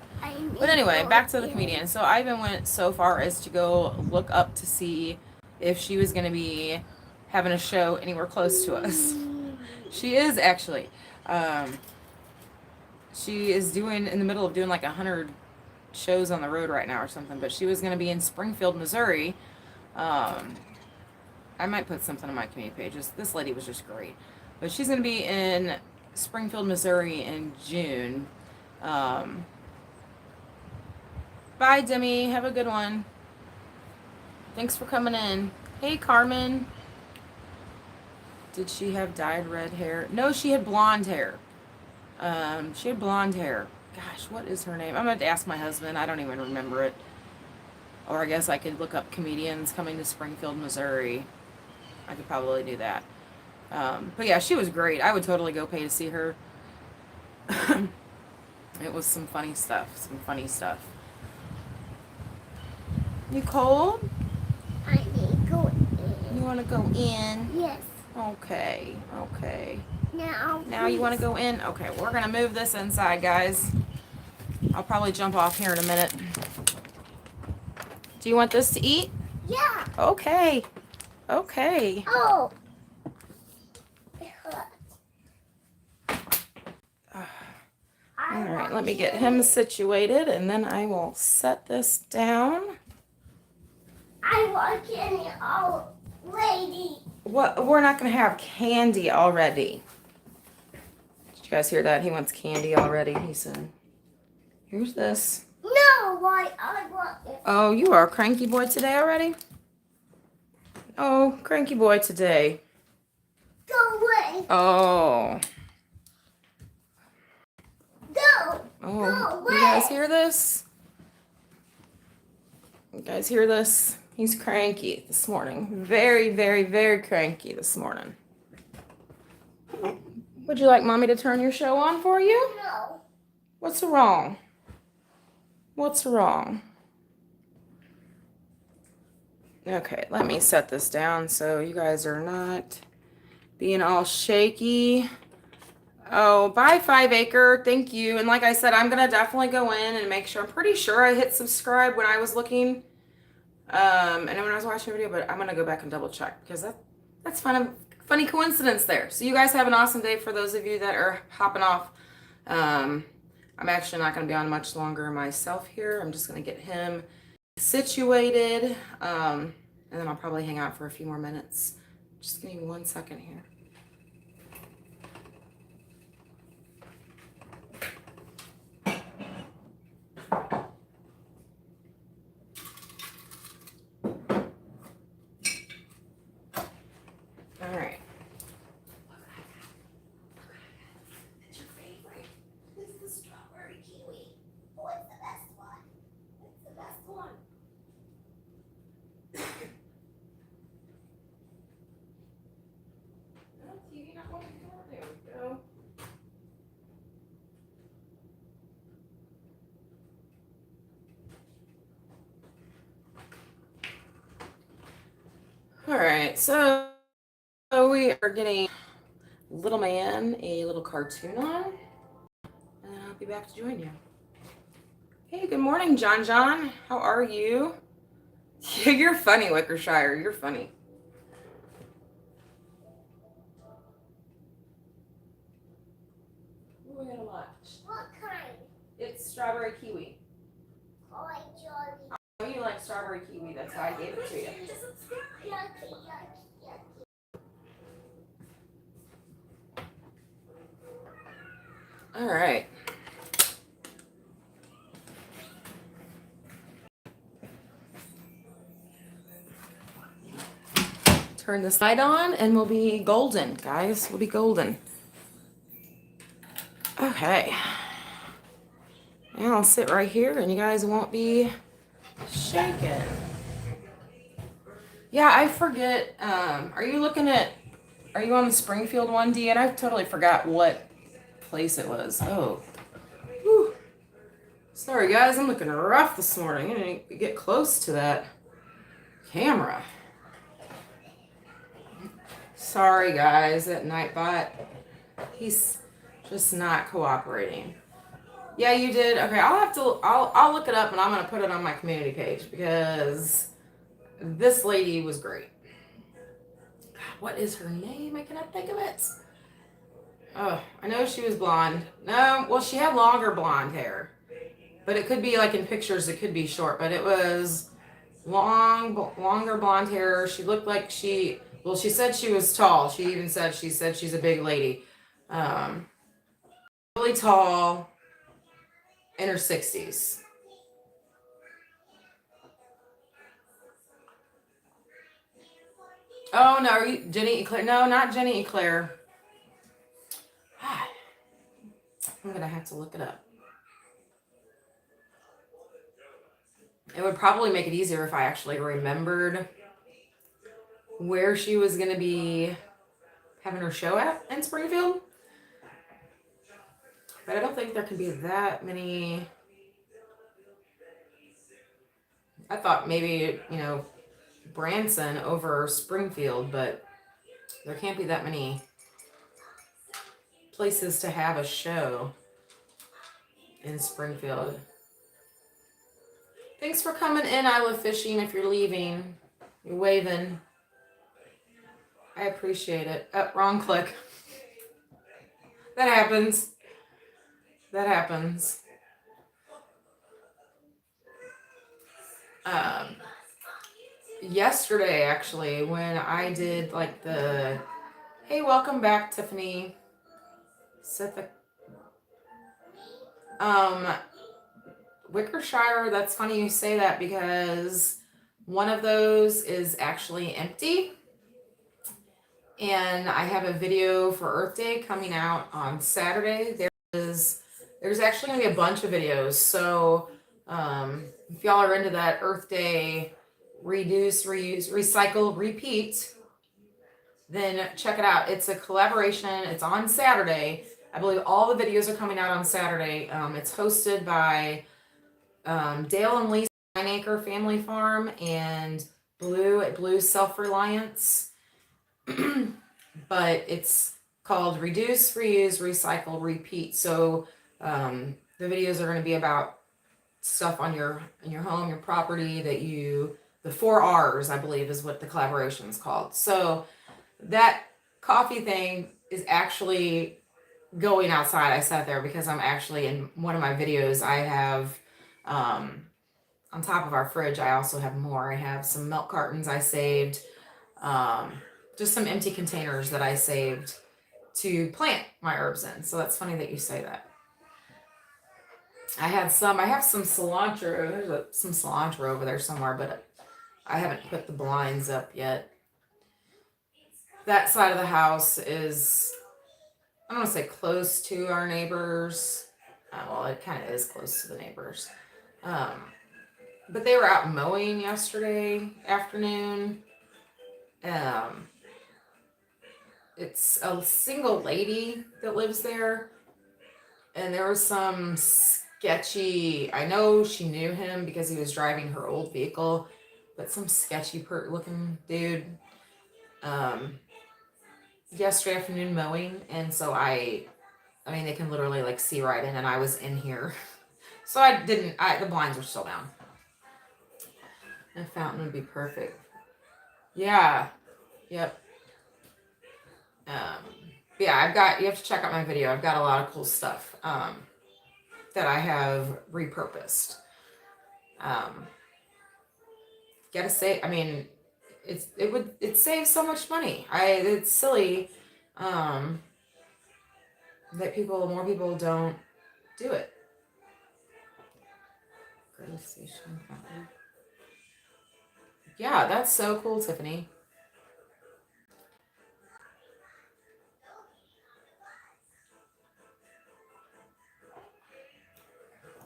But anyway, back to the comedian. So I even went so far as to go look up to see if she was going to be having a show anywhere close to us. She is actually. She is in the middle of doing like 100 shows on the road right now or something, but she was going to be in Springfield, Missouri. I might put something on my community pages. This lady was just great. But she's going to be in Springfield, Missouri in June. Bye, Demi. Have a good one. Thanks for coming in. Hey, Carmen. Did she have dyed red hair? No, she had blonde hair. She had blonde hair. Gosh, what is her name? I'm going to ask my husband. I don't even remember it. Or I guess I could look up comedians coming to Springfield, Missouri. I could probably do that. But yeah, she was great. I would totally go pay to see her. It was some funny stuff. You cold? I need to go in. You want to go in? Yes. Okay. Now You want to go in? Okay, we're going to move this inside, guys. I'll probably jump off here in a minute. Do you want this to eat? Yeah. Okay. Oh. All right, let me get him situated, and then I will set this down. I want candy already. What? We're not going to have candy already. Did you guys hear that? He wants candy already, he said. Here's this. No, why I want it. Oh, you are a cranky boy today already? Oh, cranky boy today. Go away. Oh. Go. Oh, Go away. you guys hear this? You guys hear this? He's cranky this morning. Very, very, very cranky this morning. Would you like Mommy to turn your show on for you? No. What's wrong? Okay, let me set this down so you guys are not being all shaky. Oh, bye 5 Acre. Thank you. And like I said, I'm going to definitely go in and make sure. I'm pretty sure I hit subscribe when I was looking. And when I was watching the video, but I'm going to go back and double check because that's funny coincidence there. So you guys have an awesome day for those of you that are hopping off. I'm actually not going to be on much longer myself here. I'm just going to get him situated. And then I'll probably hang out for a few more minutes. Just give me 1 second here. There we go. All right, so we are getting Little Man a little cartoon on, and I'll be back to join you. Hey, good morning, John John. How are you? Yeah, you're funny, Wickershire. You're funny. Ooh, I got a lot. What kind? It's strawberry kiwi. Oh, Johnny. I know you like strawberry kiwi. That's why I gave it to you. Yucky, yucky, yucky. All right. Turn this light on and we'll be golden, guys. We'll be golden. Okay. And I'll sit right here and you guys won't be shaking. Yeah, I forget. Are you on the Springfield one, Dee? And I totally forgot what place it was. Oh. Whew. Sorry, guys. I'm looking rough this morning. I didn't get close to that camera. Sorry, guys. That Nightbot, he's just not cooperating. Yeah, you did. Okay, I'll look it up and I'm gonna put it on my community page because this lady was great. What is her name? I cannot think of it. Oh, I know she was blonde. No, well, she had longer blonde hair, but it could be like in pictures. It could be short, but it was longer blonde hair. She looked like she said she was tall. She said she's a big lady. Really tall, in her 60s. Oh no, are you Jenny Eclair? No, not Jenny Eclair. I'm gonna have to look it up. It would probably make it easier if I actually remembered where she was gonna be having her show at in Springfield. But I don't think there can be that many. I thought maybe, Branson over Springfield, but there can't be that many places to have a show in Springfield. Thanks for coming in, I Love Fishing. If you're leaving, you're waving. I appreciate it. Oh, wrong click. That happens. Yesterday, actually, when I did like the, hey, welcome back, Tiffany. Set the, Wickershire, that's funny you say that because one of those is actually empty. And I have a video for Earth Day coming out on Saturday. There's actually going to be a bunch of videos. So if y'all are into that Earth Day reduce, reuse, recycle, repeat, then check it out. It's a collaboration. It's on Saturday. I believe all the videos are coming out on Saturday. It's hosted by Dale and Lisa 9 Acre Family Farm and Blue at Blue Self-Reliance. But it's called Reduce, Reuse, Recycle, Repeat. So the videos are going to be about stuff on in your home, your property the 4 R's, I believe, is what the collaboration is called. So that coffee thing is actually going outside. I sat there because I'm actually in one of my videos. I have on top of our fridge, I also have more. I have some milk cartons I saved, just some empty containers that I saved to plant my herbs in. So that's funny that you say that. I have some cilantro. There's some cilantro over there somewhere, but I haven't put the blinds up yet. That side of the house is, I don't want to say close to our neighbors. Well, it kind of is close to the neighbors. But they were out mowing yesterday afternoon. it's a single lady that lives there. And there was some sketchy, I know she knew him because he was driving her old vehicle, but some sketchy looking dude. Yesterday afternoon mowing, and so I mean, they can literally like see right in, and I was in here. So the blinds were still down. A fountain would be perfect. Yeah. Yep. Yeah, you have to check out my video. I've got a lot of cool stuff that I have repurposed. Gotta say, I mean, it saves so much money. It's silly that more people don't do it. Yeah, that's so cool, Tiffany.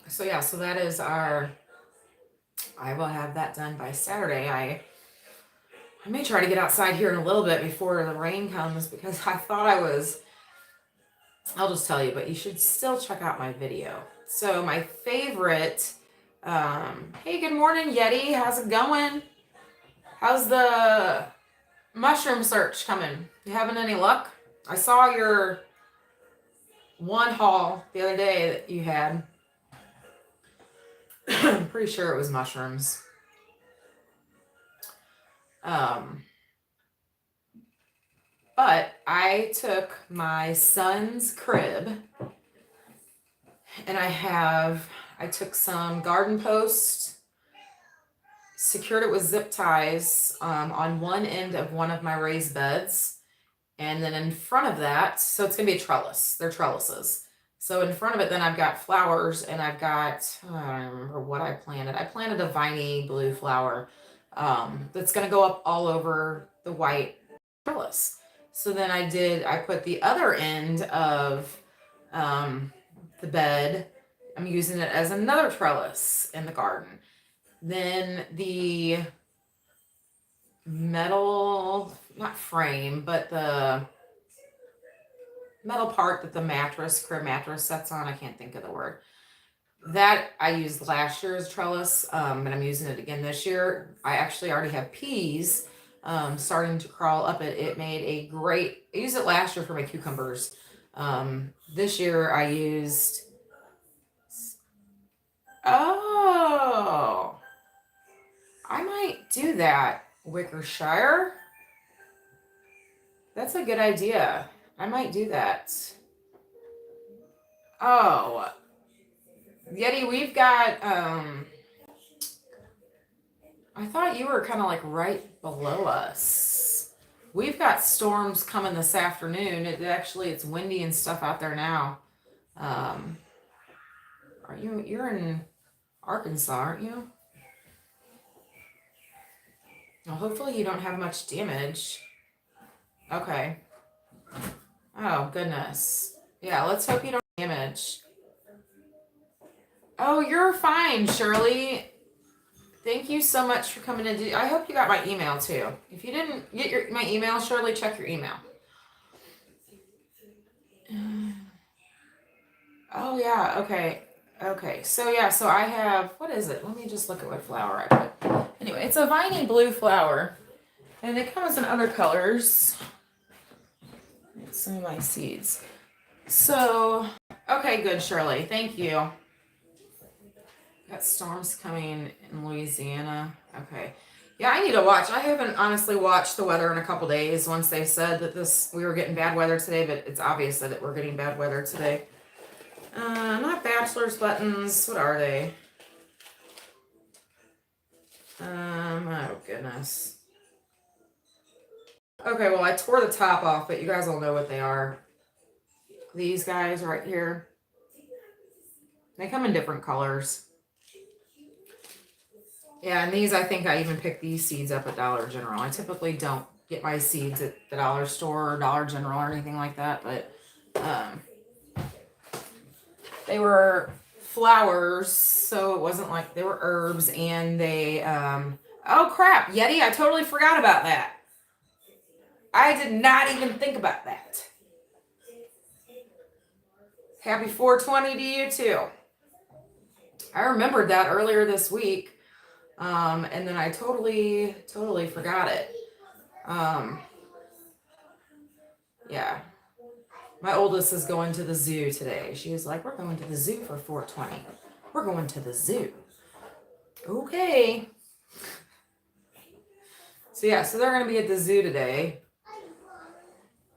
So yeah, so that is I will have that done by Saturday. I may try to get outside here in a little bit before the rain comes because I thought I'll just tell you, but you should still check out my video. So my favorite, hey, good morning, Yeti. How's it going? How's the mushroom search coming? You having any luck? I saw your one haul the other day that you had. I'm pretty sure it was mushrooms. But I took my son's crib and I took some garden post, secured it with zip ties on one end of one of my raised beds. And then in front of that, so it's going to be a trellis. They're trellises. So in front of it, then I've got flowers and I've got, I don't remember what I planted. I planted a viney blue flower that's going to go up all over the white trellis. So then I put the other end of the bed, I'm using it as another trellis in the garden. Then the metal, not frame, but the metal part that the crib mattress sets on, I can't think of the word. That I used last year's trellis, and I'm using it again this year. I actually already have peas starting to crawl up it. I used it last year for my cucumbers. This year I used, I might do that, Wickershire. That's a good idea. I might do that. Oh, Yeti, we've got, I thought you were kind of like right below us. We've got storms coming this afternoon. It's windy and stuff out there now. You're in Arkansas, aren't you? Well, hopefully you don't have much damage. Okay. Oh, goodness. Yeah, let's hope you don't have damage. Oh, you're fine, Shirley. Thank you so much for coming in. I hope you got my email too. If you didn't get my email, Shirley, check your email. Oh yeah, okay. Okay, so yeah, so I have, what is it? Let me just look at what flower I put. Anyway, it's a viney blue flower. And it comes in other colors. Some of my seeds. So, okay, good, Shirley. Thank you. Got storms coming in Louisiana. Okay. Yeah, I need to watch. I haven't honestly watched the weather in a couple days once they said that we were getting bad weather today, but it's obvious that we're getting bad weather today. Not bachelor's buttons. What are they? Oh goodness. Okay, well, I tore the top off, but you guys will know what they are. These guys right here. They come in different colors. Yeah, and these, I think I even picked these seeds up at Dollar General. I typically don't get my seeds at the dollar store or Dollar General or anything like that, but they were flowers, so it wasn't like they were herbs, and they, oh crap, Yeti, I totally forgot about that. I did not even think about that. Happy 420 to you too. I remembered that earlier this week. And then I totally forgot it. Yeah. My oldest is going to the zoo today. She was like, we're going to the zoo for 420. We're going to the zoo. Okay. So yeah, so they're going to be at the zoo today.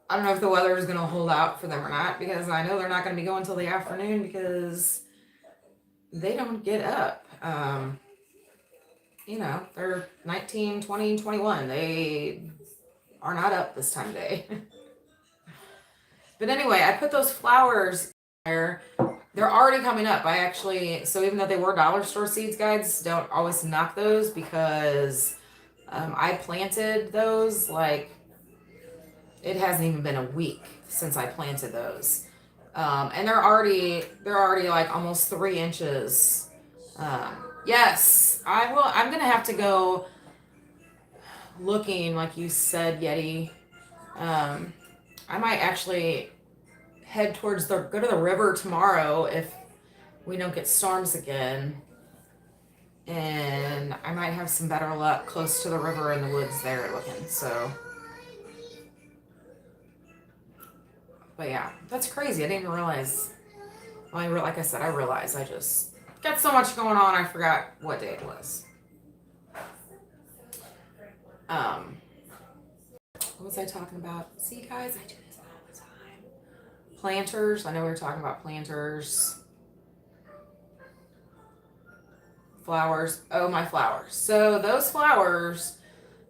I don't know if the weather is going to hold out for them or not, because I know they're not going to be going till the afternoon because they don't get up. You know, they're 19, 20, 21. They are not up this time of day. But anyway, I put those flowers there. They're already coming up. I actually, so even though they were dollar store seeds, guys, don't always knock those because I planted those like, it hasn't even been a week since I planted those. And they're already like almost 3 inches. Yes, I will. I'm going to have to go looking, like you said, Yeti. I might actually head towards go to the river tomorrow if we don't get storms again. And I might have some better luck close to the river in the woods there looking, so. But yeah, that's crazy. I didn't even realize. Well, like I said, I realized I just got so much going on, I forgot what day it was. What was I talking about? See, guys, I do this all the time. Planters. I know we were talking about planters. Flowers. Oh, my flowers. So those flowers,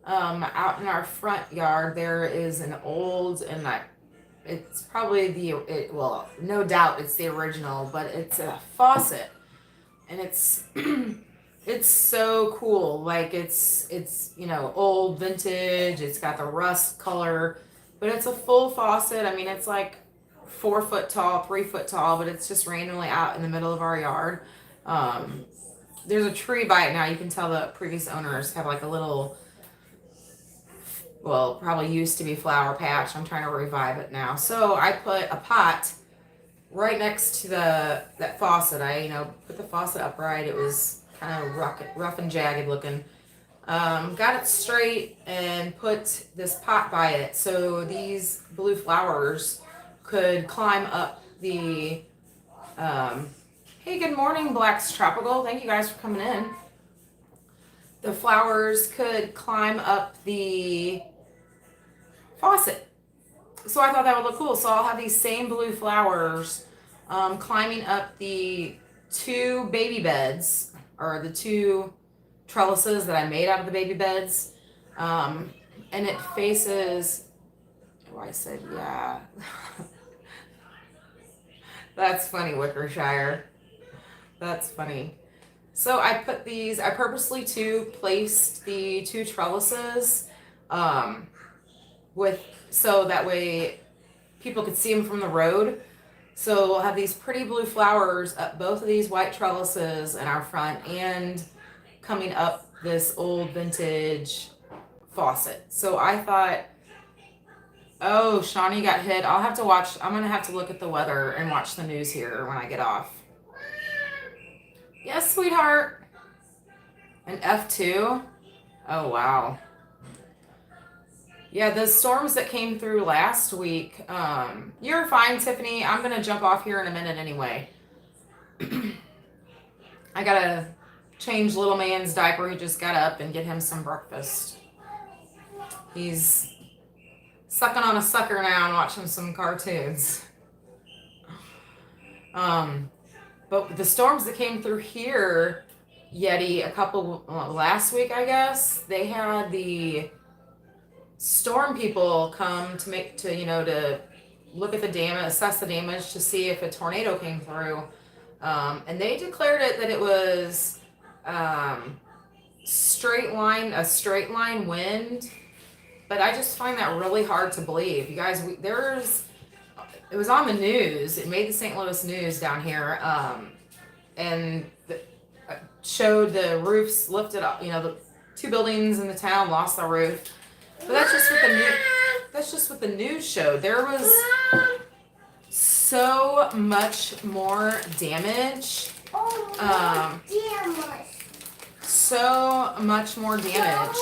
out in our front yard, there is an old, and it's probably well, no doubt it's the original, but it's a faucet, and it's it's so cool. Like it's you know, old vintage. It's got the rust color, but it's a full faucet. I mean, it's like 4 foot tall, 3 foot tall, but it's just randomly out in the middle of our yard. There's a tree by it now. You can tell the previous owners have like a little, well, probably used to be flower patch. I'm trying to revive it now. So I put a pot right next to that faucet. I put the faucet upright. It was kind of rough and jagged looking. Got it straight and put this pot by it so these blue flowers could climb up the hey, good morning, Black's Tropical. Thank you guys for coming in. The flowers could climb up the faucet. So I thought that would look cool. So I'll have these same blue flowers climbing up the 2 baby beds, or the 2 trellises that I made out of the baby beds. And it faces, oh, I said, yeah. That's funny, Wickershire. That's funny. So I purposely placed the 2 trellises so that way people could see them from the road. So we'll have these pretty blue flowers up both of these white trellises in our front and coming up this old vintage faucet. So I thought, oh, Shawnee got hit. I'll have to watch. I'm going to have to look at the weather and watch the news here when I get off. Yes, sweetheart. An F2? Oh, wow. Yeah, the storms that came through last week. You're fine, Tiffany. I'm going to jump off here in a minute anyway. I got to change little man's diaper. He just got up and get him some breakfast. He's sucking on a sucker now and watching some cartoons. But the storms that came through here, Yeti, last week, I guess, they had the storm people come to look at the damage, assess the damage to see if a tornado came through. And they declared that it was a straight line wind. But I just find that really hard to believe. You guys, it was on the news. It made the St. Louis news down here, and showed the roofs lifted up. The 2 buildings in the town lost their roof. But that's just what the news. that's just what the news showed. There was Mom. so much more damage. Oh, damage. So much more damage.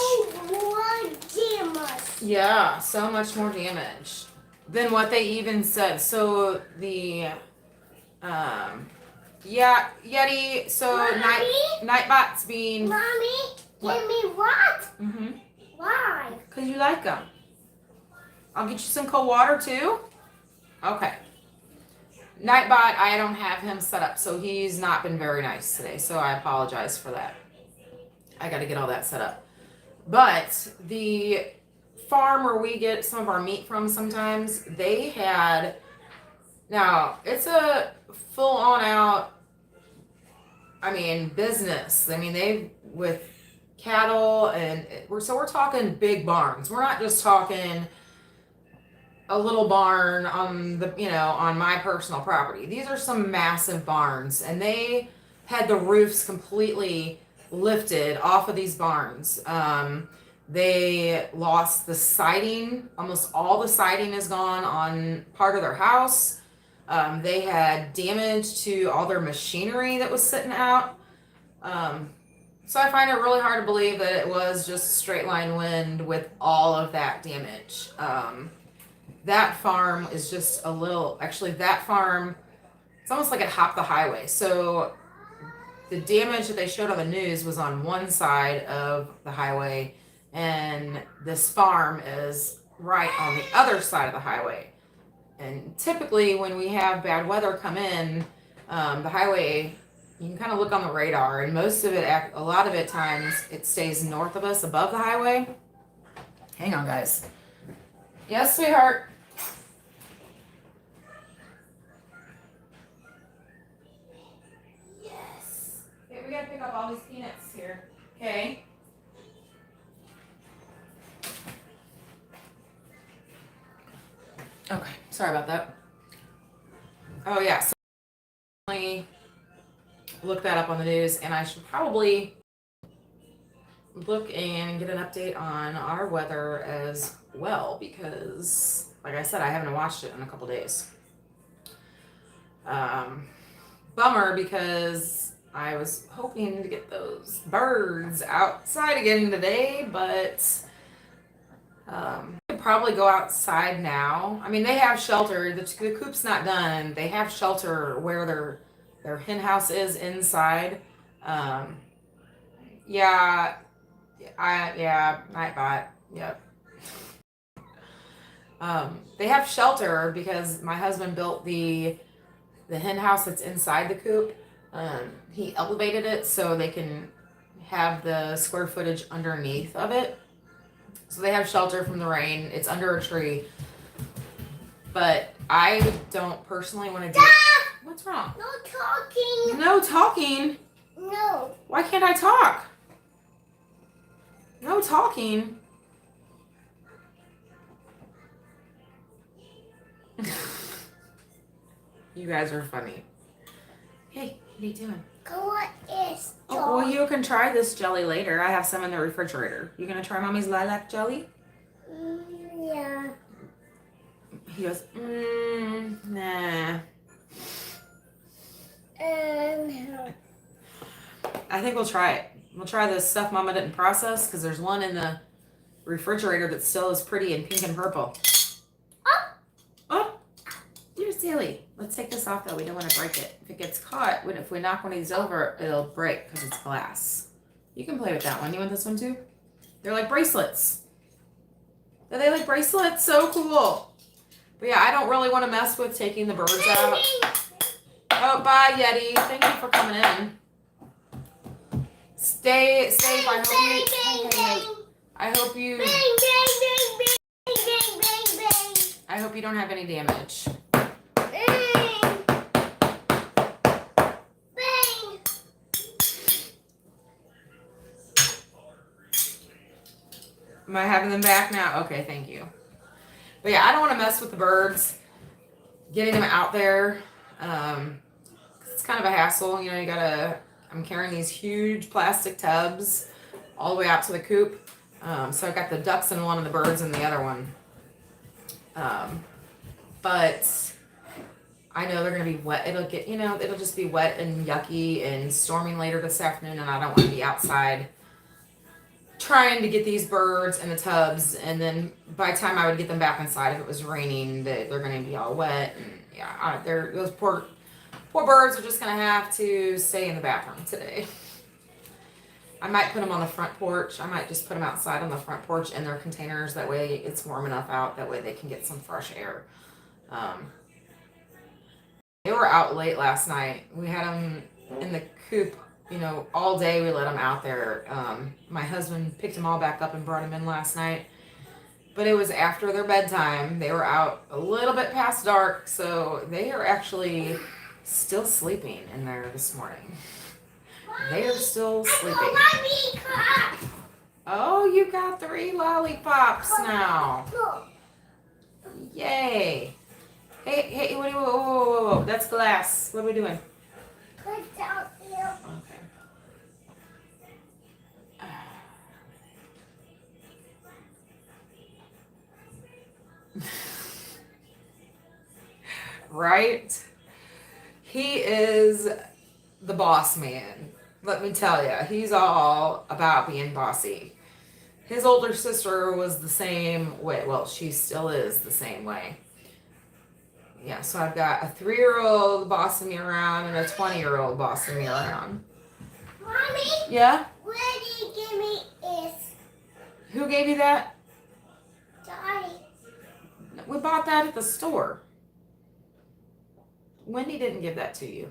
More damage. Yeah, so much more damage than what they even said. So the yeah, Yeti, so Mommy? Nightbot's being Mommy, What? give me what? mm-hmm. Why? Cause you like them. I'll get you some cold water too. Okay. Nightbot, I don't have him set up, so he's not been very nice today. So I apologize for that. I got to get all that set up. But the farm where we get some of our meat from sometimes, they had, now it's a full on out, I mean, business. I mean, they, with cattle and we're talking big barns. We're not just talking a little barn on the, on my personal property. These are some massive barns, and they had the roofs completely lifted off of these barns. They lost the siding. Almost all the siding is gone on part of their house. They had damage to all their machinery that was sitting out. So I find it really hard to believe that it was just straight line wind with all of that damage. That farm is just a little, actually that farm, it's almost like it hopped the highway. So the damage that they showed on the news was on one side of the highway, and this farm is right on the other side of the highway. And typically when we have bad weather come in, the highway, you can kind of look on the radar, and most of it, a lot of it times, it stays north of us above the highway. Hang on, guys. Yes, sweetheart. Yes. Okay, we gotta pick up all these peanuts here. Okay. Okay, sorry about that. Oh yeah, so I look that up on the news, and I should probably look and get an update on our weather as well, because like I said, I haven't watched it in a couple days. Bummer, because I was hoping to get those birds outside again today, but I could probably go outside now. I mean, they have shelter. The coop's not done. They have shelter where their hen house is inside. Yeah, Nightbot. Yep. They have shelter because my husband built the hen house that's inside the coop. He elevated it so they can have the square footage underneath of it. So they have shelter from the rain. It's under a tree. But I don't personally want to do it. What's wrong? No talking. No talking? No. Why can't I talk? No talking. You guys are funny. Hey, what are you doing? What is Oh, well, you can try this jelly later. I have some in the refrigerator. You gonna try Mommy's lilac jelly? Yeah. He goes, nah. I think we'll try it. We'll try the stuff Mama didn't process, because there's one in the refrigerator that still is pretty in pink and purple. Oh, you're silly. Let's take this off though. We don't want to break it. If it gets caught, if we knock one of these over, it'll break because it's glass. You can play with that one. You want this one too? They're like bracelets. Are they like bracelets? So cool. But yeah, I don't really want to mess with taking the birds out. Oh, bye, Yeti. Thank you for coming in. Stay safe. I hope you don't have any damage. Am I having them back now? Okay, thank you. But yeah, I don't want to mess with the birds. Getting them out there, it's kind of a hassle. I'm carrying these huge plastic tubs all the way out to the coop. So I've got the ducks in one and the birds in the other one. But I know they're going to be wet. It'll get, it'll just be wet and yucky and storming later this afternoon, and I don't want to be outside trying to get these birds in the tubs, and then by the time I would get them back inside, if it was raining, they're going to be all wet. And yeah, those poor birds are just going to have to stay in the bathroom today. I might put them on the front porch. I might just put them outside on the front porch in their containers. That way it's warm enough out. That way they can get some fresh air. They were out late last night. We had them in the coop, all day. We let them out there. My husband picked them all back up and brought them in last night. But it was after their bedtime. They were out a little bit past dark, so they are actually still sleeping in there this morning. They are still sleeping. Oh, you got 3 lollipops now. Yay. Hey, whoa. That's glass. What are we doing? Okay. Right? He is the boss man. Let me tell you, he's all about being bossy. His older sister was the same way. Well, she still is the same way. Yeah, so I've got a 3-year-old bossing me around and a 20-year-old bossing me around. Mommy? Yeah? Where did you give me this? Who gave you that? Daddy. We bought that at the store. Wendy didn't give that to you.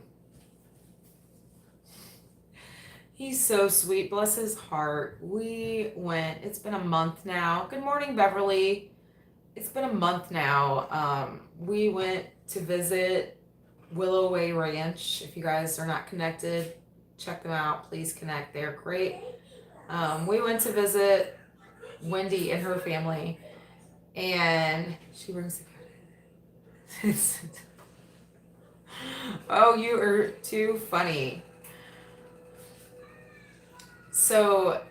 He's so sweet. Bless his heart. It's been a month now. Good morning, Beverly. It's been a month now. We went to visit Willow Way Ranch. If you guys are not connected, check them out. Please connect. They're great. We went to visit Wendy and her family, and she brings the Oh, you are too funny. So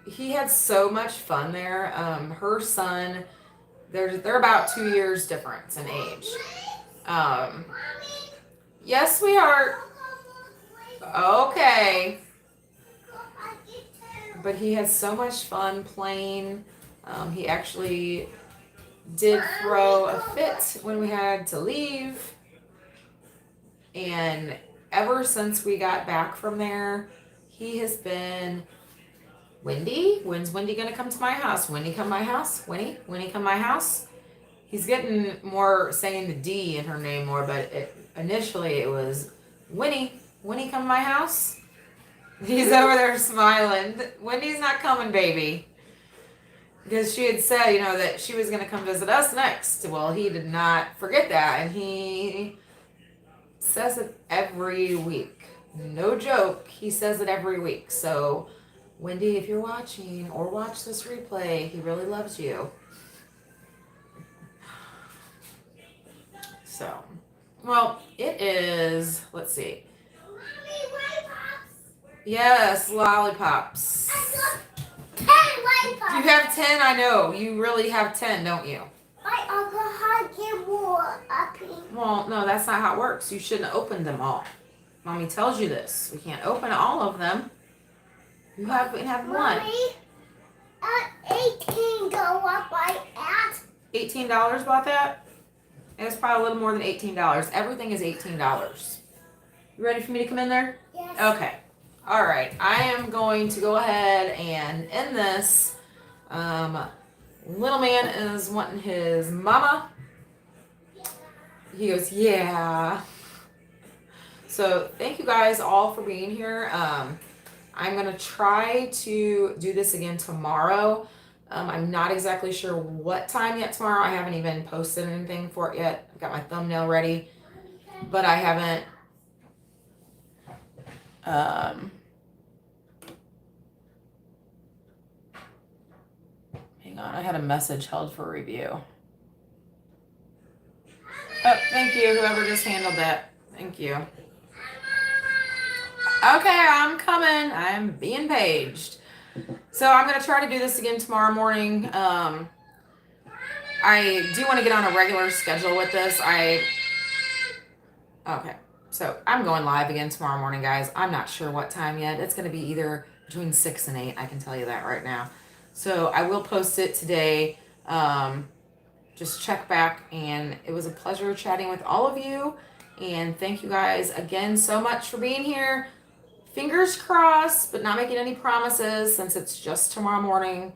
he had so much fun there. Her son, they're about 2 years difference in age. Yes, sweetheart. Okay. But he had so much fun playing. He actually did throw a fit when we had to leave. And ever since we got back from there, he has been, Wendy, when's Wendy going to come to my house? Wendy, come to my house? Wendy, come to my house? He's getting more saying the D in her name more, but initially it was, Winnie, come to my house? He's over there smiling. Wendy's not coming, baby. Because she had said, that she was going to come visit us next. Well, he did not forget that, and he says it every week. No joke, he says it every week. So, Wendy, if you're watching or watch this replay, he really loves you. So, well, it is, let's see. Mommy, lollipops. Yes, lollipops. I got 10 lollipops. You have 10? I know. You really have 10, don't you? I also have get more up here. Well, no, that's not how it works. You shouldn't open them all. Mommy tells you this. We can't open all of them. You have one. Mommy, 18 go up like that. $18 bought that? It's probably a little more than $18. Everything is $18. You ready for me to come in there? Yes. Okay. All right. I am going to go ahead and end this. Little man is wanting his mama. He goes, yeah. So thank you guys all for being here. I'm going to try to do this again tomorrow. I'm not exactly sure what time yet tomorrow. I haven't even posted anything for it yet. I've got my thumbnail ready, but I haven't. Hang on, I had a message held for review. Oh, thank you, whoever just handled that. Thank you. Okay, I'm coming. I'm being paged. So I'm going to try to do this again tomorrow morning. I I do want to get on a regular schedule with this. Okay, so I'm going live again tomorrow morning, guys. I'm not sure what time yet. It's going to be either between 6 and 8. I can tell you that right now. So I will post it today. Just check back, and it was a pleasure chatting with all of you. And thank you guys again so much for being here. Fingers crossed, but not making any promises since it's just tomorrow morning.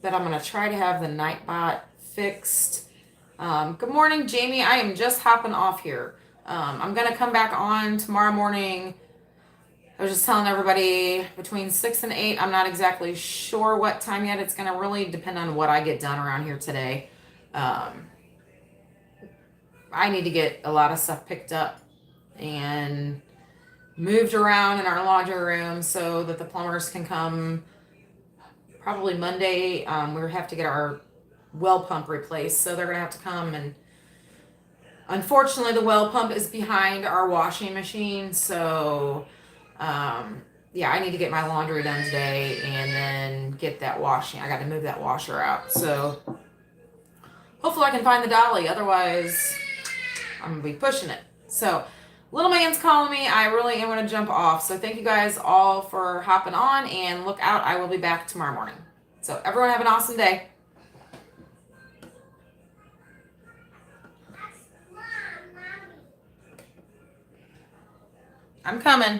That I'm going to try to have the Nightbot fixed. Good morning, Jamie. I am just hopping off here. I'm going to come back on tomorrow morning. I was just telling everybody between 6 and 8. I'm not exactly sure what time yet. It's going to really depend on what I get done around here today. I need to get a lot of stuff picked up and moved around in our laundry room so that the plumbers can come probably Monday. We have to get our well pump replaced, so they're going to have to come, and unfortunately the well pump is behind our washing machine, so yeah, I need to get my laundry done today and then get that washing. I got to move that washer out, so hopefully I can find the dolly. Otherwise I'm gonna be pushing it. So little man's calling me. I really am going to jump off. So thank you guys all for hopping on, and look out. I will be back tomorrow morning. So everyone have an awesome day. I'm coming.